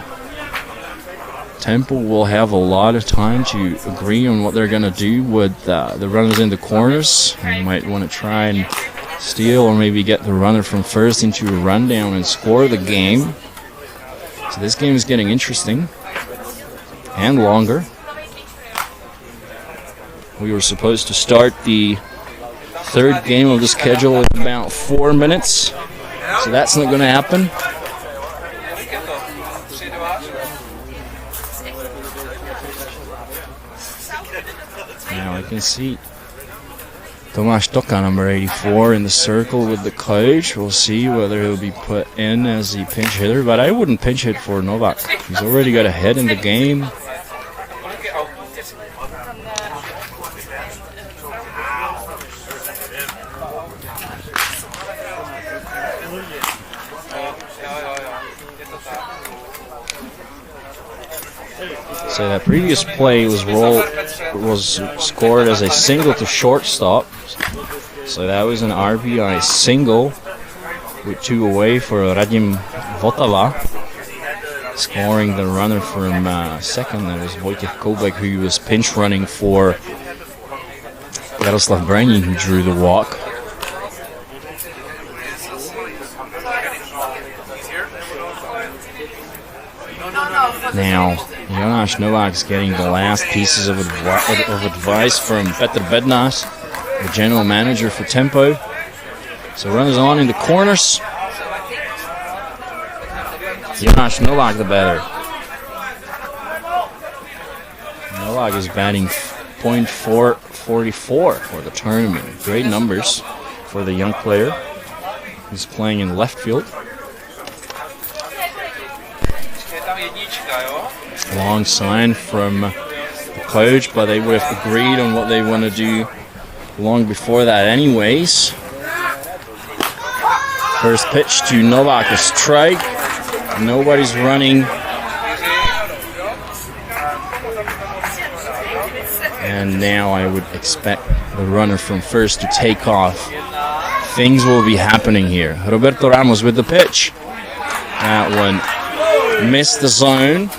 Speaker 1: Tempo will have a lot of time to agree on what they're going to do with the runners in the corners. They might want to try and steal or maybe get the runner from first into a rundown and score the game. So this game is getting interesting and longer. We were supposed to start the third game of the schedule in about 4 minutes, so that's not going to happen. Now I can see Tomáš Toka, number 84, in the circle with the coach. We'll see whether he'll be put in as the pinch hitter, but I wouldn't pinch hit for Novak. He's already got a hit in the game. So that previous play was scored as a single to shortstop. So that was an RBI single with 2 away for Radim Votava. Scoring the runner from second, that was Wojciech Kobek, who was pinch running for Jaroslav Branin, who drew the walk. Now, Jonas Novak's getting the last pieces of advice from Petr Bednář, the general manager for Tempo. So runners on in the corners. Jonas Novak the batter. Novak is batting .444 for the tournament. Great numbers for the young player. He's playing in left field. Long sign from the coach, but they would have agreed on what they want to do long before that anyways. First pitch to Novak, a strike. Nobody's running. And now I would expect the runner from first to take off. Things will be happening here. Roberto Ramos with the pitch. That one missed the zone.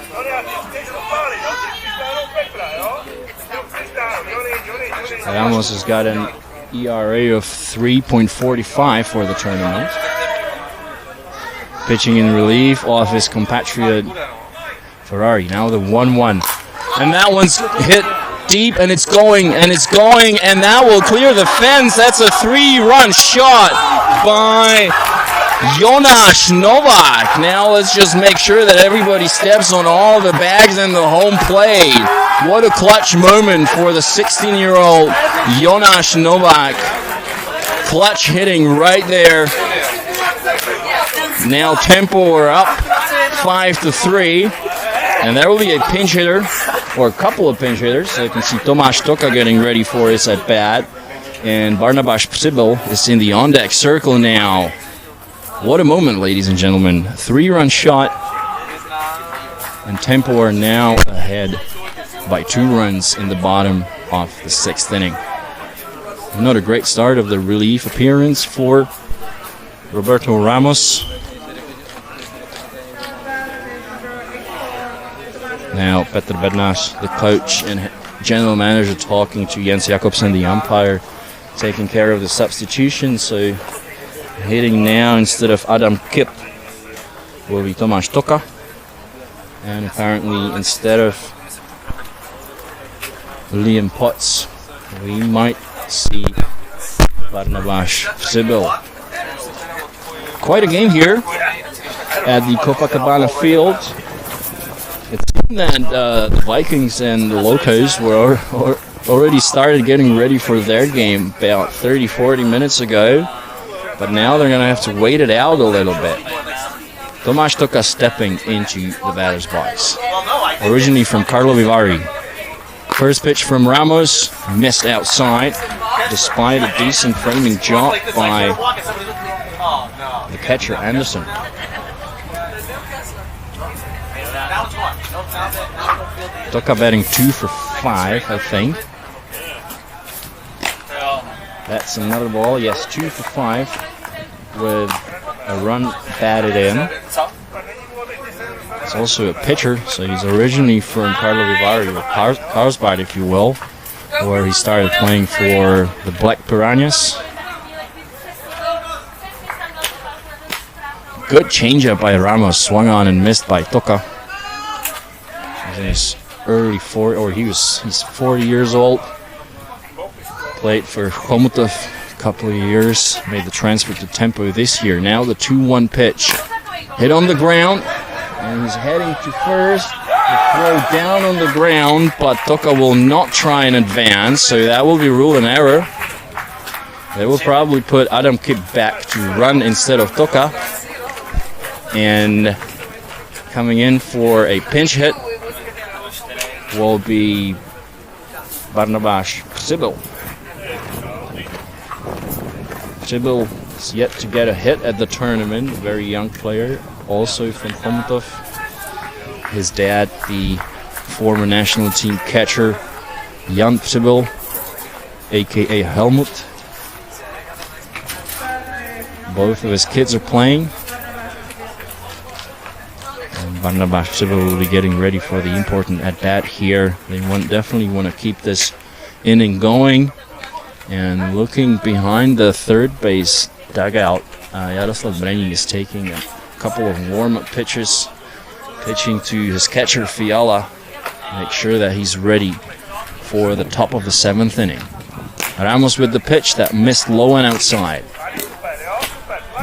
Speaker 1: Ramos has got an ERA of 3.45 for the tournament. Pitching in relief off his compatriot Ferrari. Now the 1-1. And that one's hit deep, and it's going, and that will clear the fence. That's a 3-run shot by Jonas Novak. Now let's just make sure that everybody steps on all the bags in the home plate. What a clutch moment for the 16-year-old Jonas Novak. Clutch hitting right there. Now Tempo are up 5-3. And there will be a pinch hitter, or a couple of pinch hitters. So you can see Tomáš Toka getting ready for his at-bat. And Barnabas Przybyl is in the on-deck circle now. What a moment, ladies and gentlemen. 3-run shot. And Tempo are now ahead by 2 runs in the bottom of the 6th inning. Another great start of the relief appearance for Roberto Ramos. Now Petr Bednář, the coach and general manager, talking to Jens Jakobsen, the umpire, taking care of the substitution. So hitting now instead of Adam Kipp will be Tomáš Toka. And apparently instead of Liam Potts, we might see Barnabas Przybyl. Quite a game here at the Copacabana field. It seemed that the Vikings and the Locos were already started getting ready for their game about 30-40 minutes ago, but now they're going to have to wait it out a little bit. Tomáš Toka stepping into the batter's box. Originally from Carlo Vivari. First pitch from Ramos, missed outside, despite a decent framing jump by the catcher Anderson. Toka batting 2 for 5, I think. That's another ball. Yes, 2 for 5 with a run batted in. He's also a pitcher, so he's originally from Carlo Vivari, or Carlsbad, if you will, where he started playing for the Black Piranhas. Good changeup by Ramos, swung on and missed by Toka. He's in his early he's 40 years old. Played for Chomutov a couple of years, made the transfer to Tempo this year. Now the 2-1 pitch, hit on the ground, and he's heading to first. The throw down on the ground, but Toka will not try and advance, so that will be ruled an error. They will probably put Adam Kipp back to run instead of Toka. And coming in for a pinch hit will be Barnabas Przybyl. Przybyl is yet to get a hit at the tournament. A very young player, also from Chomutov. His dad, the former national team catcher Jan Przybyl, aka Helmut. Both of his kids are playing. And Barnabas Przybyl will be getting ready for the important at-bat here. They definitely want to keep this inning going. And looking behind the third base dugout, Jaroslav Breník is taking a couple of warm-up pitches, pitching to his catcher Fiala. Make sure that he's ready for the top of the 7th inning. Ramos with the pitch that missed low and outside.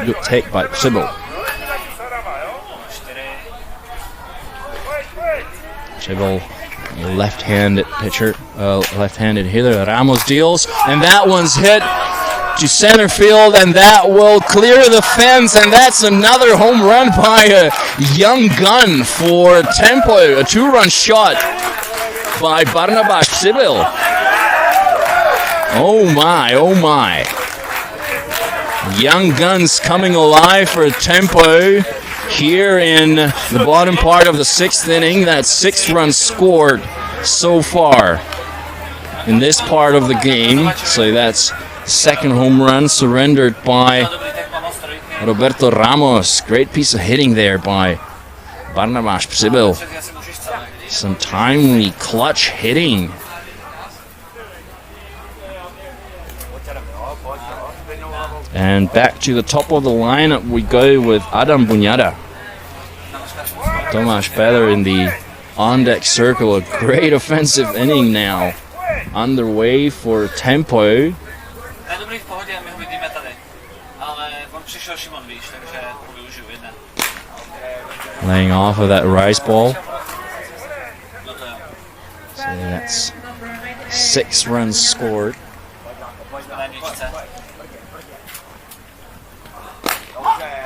Speaker 1: Good take by Przybyl. Przybyl, a left-handed pitcher, left-handed hitter. Ramos deals, and that one's hit to center field, and that will clear the fence, and that's another home run by a young gun for Tempo. A 2-run shot by Barnabas Przybyl. Oh my, oh my. Young guns coming alive for Tempo here in the bottom part of the 6th inning. That's 6 runs scored so far in this part of the game. So that's second home run surrendered by Roberto Ramos. Great piece of hitting there by Barnabas Przybyl. Some timely clutch hitting. And back to the top of the lineup we go with Adam Buňada. Tomáš Péter in the on-deck circle. A great offensive inning now underway for Tempo. Laying off of that rice ball. So that's 6 runs scored.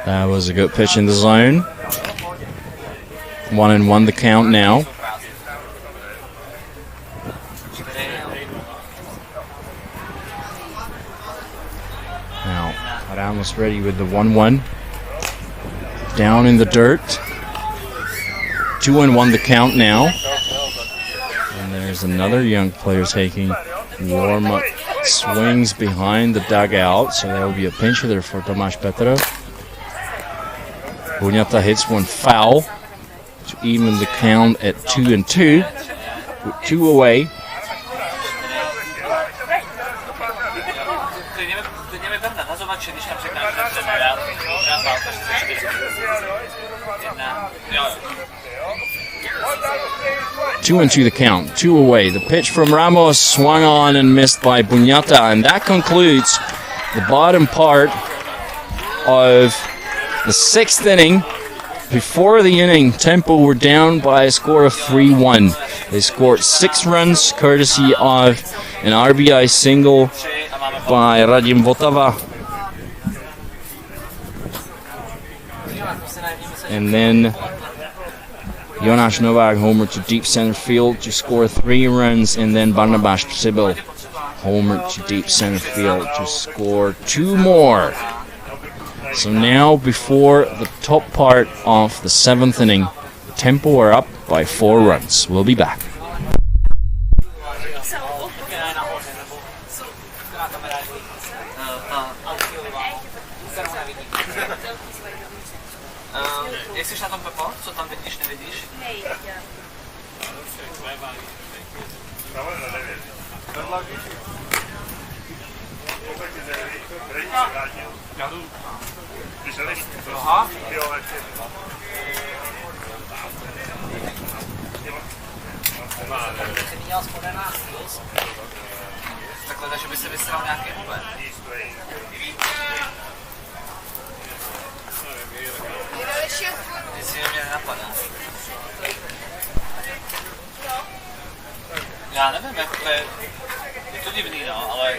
Speaker 1: That was a good pitch in the zone. 1-1 the count now. Now, Ramos ready with the 1-1. Down in the dirt. 2-1 the count now. And there's another young player taking warm-up swings behind the dugout. So there will be a pinch hitter for Tomáš Péter. Buňata hits one foul to even the count at 2-2 with 2 away. Two and two the count, 2 away. The pitch from Ramos swung on and missed by Buňata, and that concludes the bottom part of the 6th inning. Before the inning, Tempo were down by a score of 3-1. They scored 6 runs, courtesy of an RBI single by Radim Votava. And then Jonáš Novák homered to deep center field to score 3 runs, and then Barnabas Przybyl homered to deep center field to score 2 more. So now, before the top part of the 7th inning, Tempo are up by 4 runs. We'll be back.
Speaker 3: Takhle, že by se vysral nějaký moment. Jestli mě nenapadá. Já nevím, jak to je to divný, no, ale...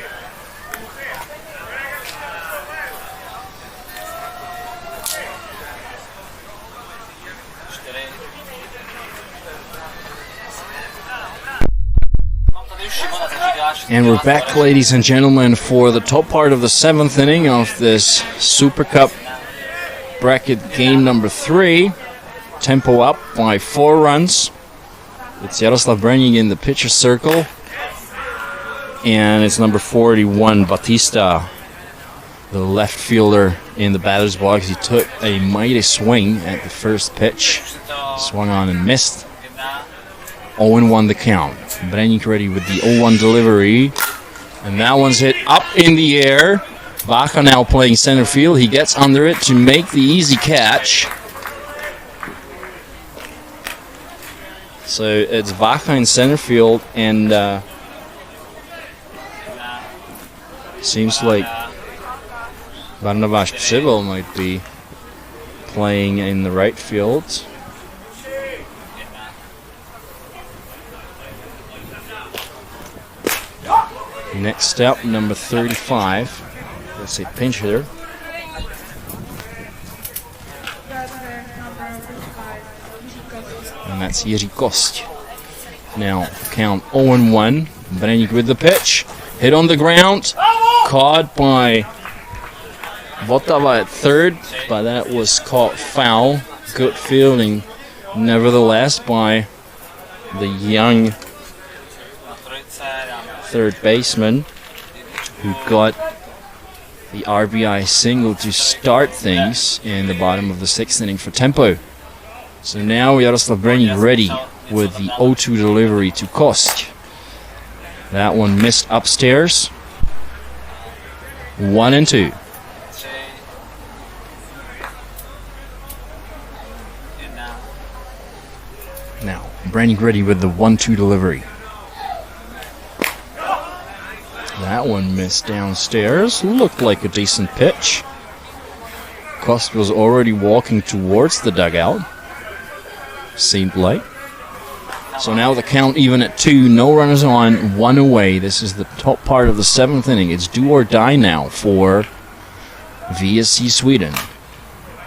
Speaker 1: And we're back, ladies and gentlemen, for the top part of the 7th inning of this Super Cup bracket game number 3. Tempo up by 4 runs. It's Jaroslav Breník in the pitcher circle. And it's number 41, Batista, the left fielder in the batter's box. He took a mighty swing at the first pitch. Swung on and missed. 0-1 the count. Braník ready with the 0-1 delivery. And that one's hit up in the air. Vacha now playing center field. He gets under it to make the easy catch. So it's Vacha in center field, and seems like Barnabas Przybyl might be playing in the right field. Next up, number 35. Let's say pinch hitter. And that's Jiří Kost. Now count 0-1. Braník with the pitch. Hit on the ground. Caught by Votava at third, but that was caught foul. Good fielding, nevertheless, by the young third baseman who got the RBI single to start things in the bottom of the sixth inning for Tempo. So now Jaroslav Braník ready with the 0-2 delivery to Kost. That one missed upstairs. 1-2. Now Braník ready with the 1-2 delivery. That one missed downstairs. Looked like a decent pitch. Kost was already walking towards the dugout. Seemed like. So now the count even at 2. No runners on, 1 away. This is the top part of the 7th inning. It's do or die now for VSC.Sweden.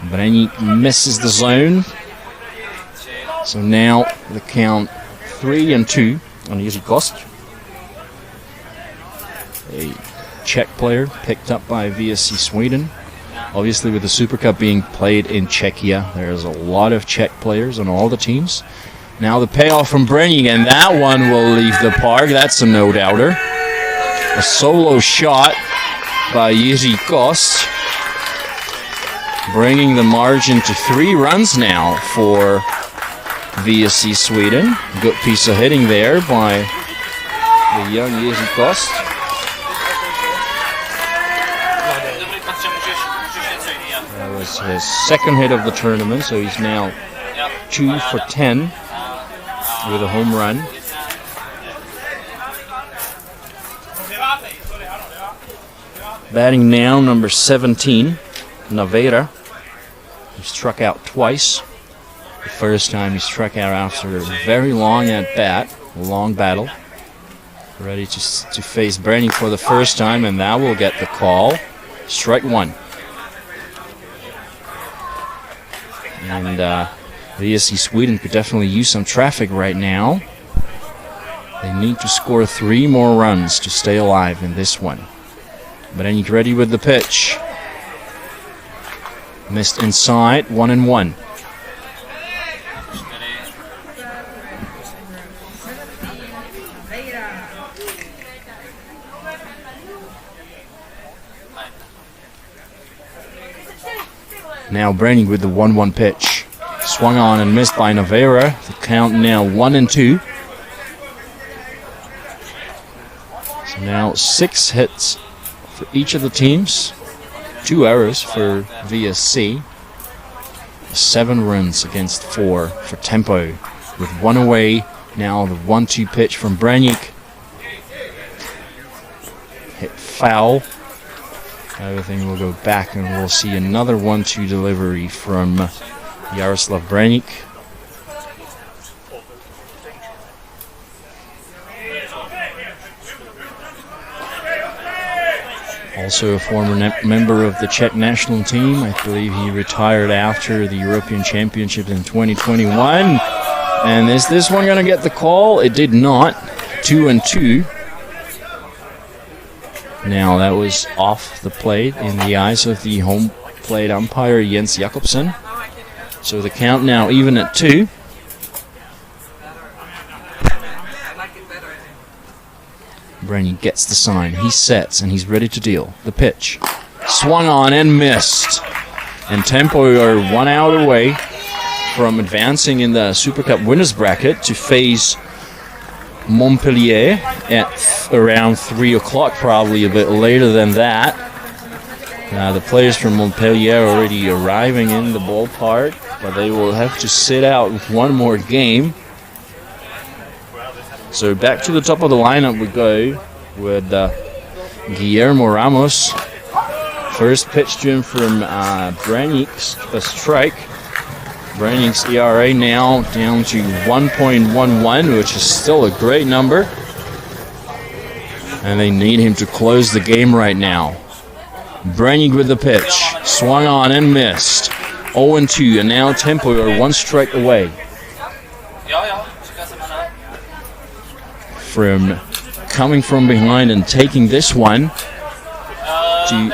Speaker 1: Braník misses the zone. So now the count 3-2 on Jiří Kost. A Czech player picked up by VSC.Sweden. Obviously, with the Super Cup being played in Czechia, there's a lot of Czech players on all the teams. Now the payoff from Braník, and that one will leave the park. That's a no-doubter. A solo shot by Jiří Kost, bringing the margin to 3 runs now for VSC.Sweden. Good piece of hitting there by the young Jiří Kost. That was his second hit of the tournament, so he's now 2 for 10 with a home run. Batting now, number 17, Naveira. He struck out twice. The first time he struck out after a very long at-bat, a long battle. Ready to face Braník for the first time, and that will get the call. Strike 1. And VSC.Sweden could definitely use some traffic right now. They need to score 3 more runs to stay alive in this one. Braník ready with the pitch. Missed inside, 1-1. Now Braník with the 1-1 pitch. Swung on and missed by Naveira. The count now 1-2. So now 6 hits for each of the teams. 2 errors for VSC. 7 runs against 4 for Tempo. With 1 away, now the 1-2 pitch from Braník. Hit foul. Everything will go back, and we'll see another 1-2 delivery from Jaroslav Braník. Also a former member of the Czech national team. I believe he retired after the European Championship in 2021. And is this one going to get the call? It did not. 2-2. Now that was off the plate in the eyes of the home plate umpire Jens Jakobsen. So the count now even at 2. Braník gets the sign. He sets and he's ready to deal. The pitch. swung on and missed. And Tempo are 1 out away from advancing in the Super Cup winners bracket to face Montpellier at around 3 o'clock, probably a bit later than that. The players from Montpellier are already arriving in the ballpark, but they will have to sit out one more game. So back to the top of the lineup we go with Guillermo Ramos. First pitch to him from Branik's, a strike. Branik's ERA now down to 1.11, which is still a great number. And they need him to close the game right now. Branik with the pitch, swung on and missed. 0-2, and now Tempo are 1 strike away from coming from behind and taking this one to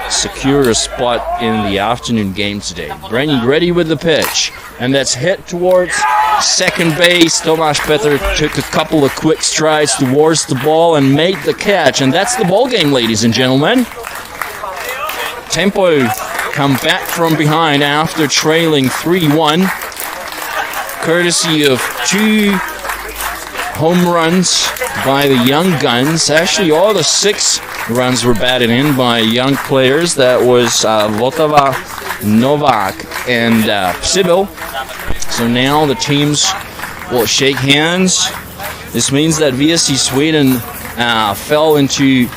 Speaker 1: secure a spot in the afternoon game today. Branik ready with the pitch, and that's hit towards second base. Tomáš Petr took a couple of quick strides towards the ball and made the catch, and that's the ball game, ladies and gentlemen. Tempo come back from behind after trailing 3-1, courtesy of 2 home runs by the young guns. Actually, all the 6 runs were batted in by young players. That was Votava, Novak, and Sibyl. So now the teams will shake hands. This means that VSC.Sweden fell into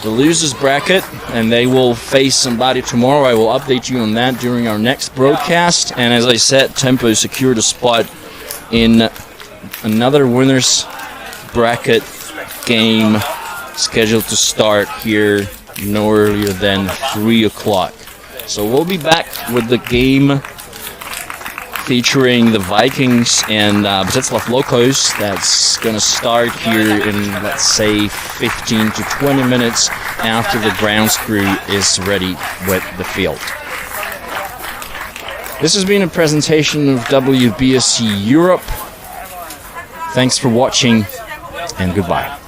Speaker 1: the losers bracket, and they will face somebody tomorrow. I will update you on that during our next broadcast. And as I said, Tempo secured a spot in another winners bracket game scheduled to start here no earlier than 3 o'clock. So we'll be back with the game featuring the Vikings and Břeclav Locos. That's going to start here in, let's say, 15 to 20 minutes after the grounds crew is ready with the field. This has been a presentation of WBSC Europe. Thanks for watching, and goodbye.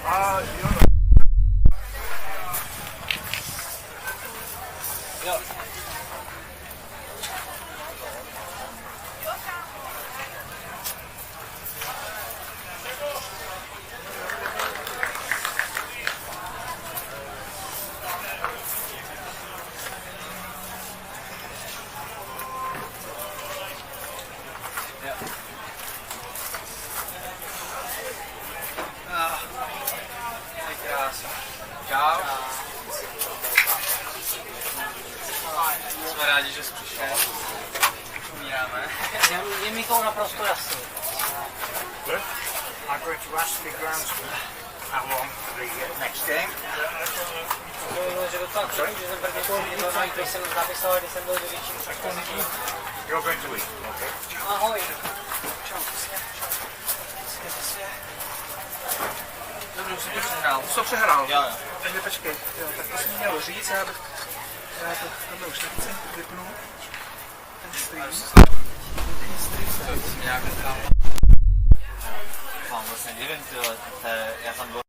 Speaker 3: Čau. Jsme rádi, že jsi přišel. Umíráme. Je mi to naprosto jasný.
Speaker 5: I'm going to ask the groundsman how long the next game. You're going to leave, okay?
Speaker 3: Ahoj. Dobře, už jsem to přehrál.
Speaker 5: Už to přehrál?
Speaker 3: Jo.
Speaker 5: Takže počkej, jo, tak to jsem měl říct, já to tohle už nechci vypnout. Ten stream.
Speaker 3: Nějak nechám. Mám vlastně nevím, já tam byl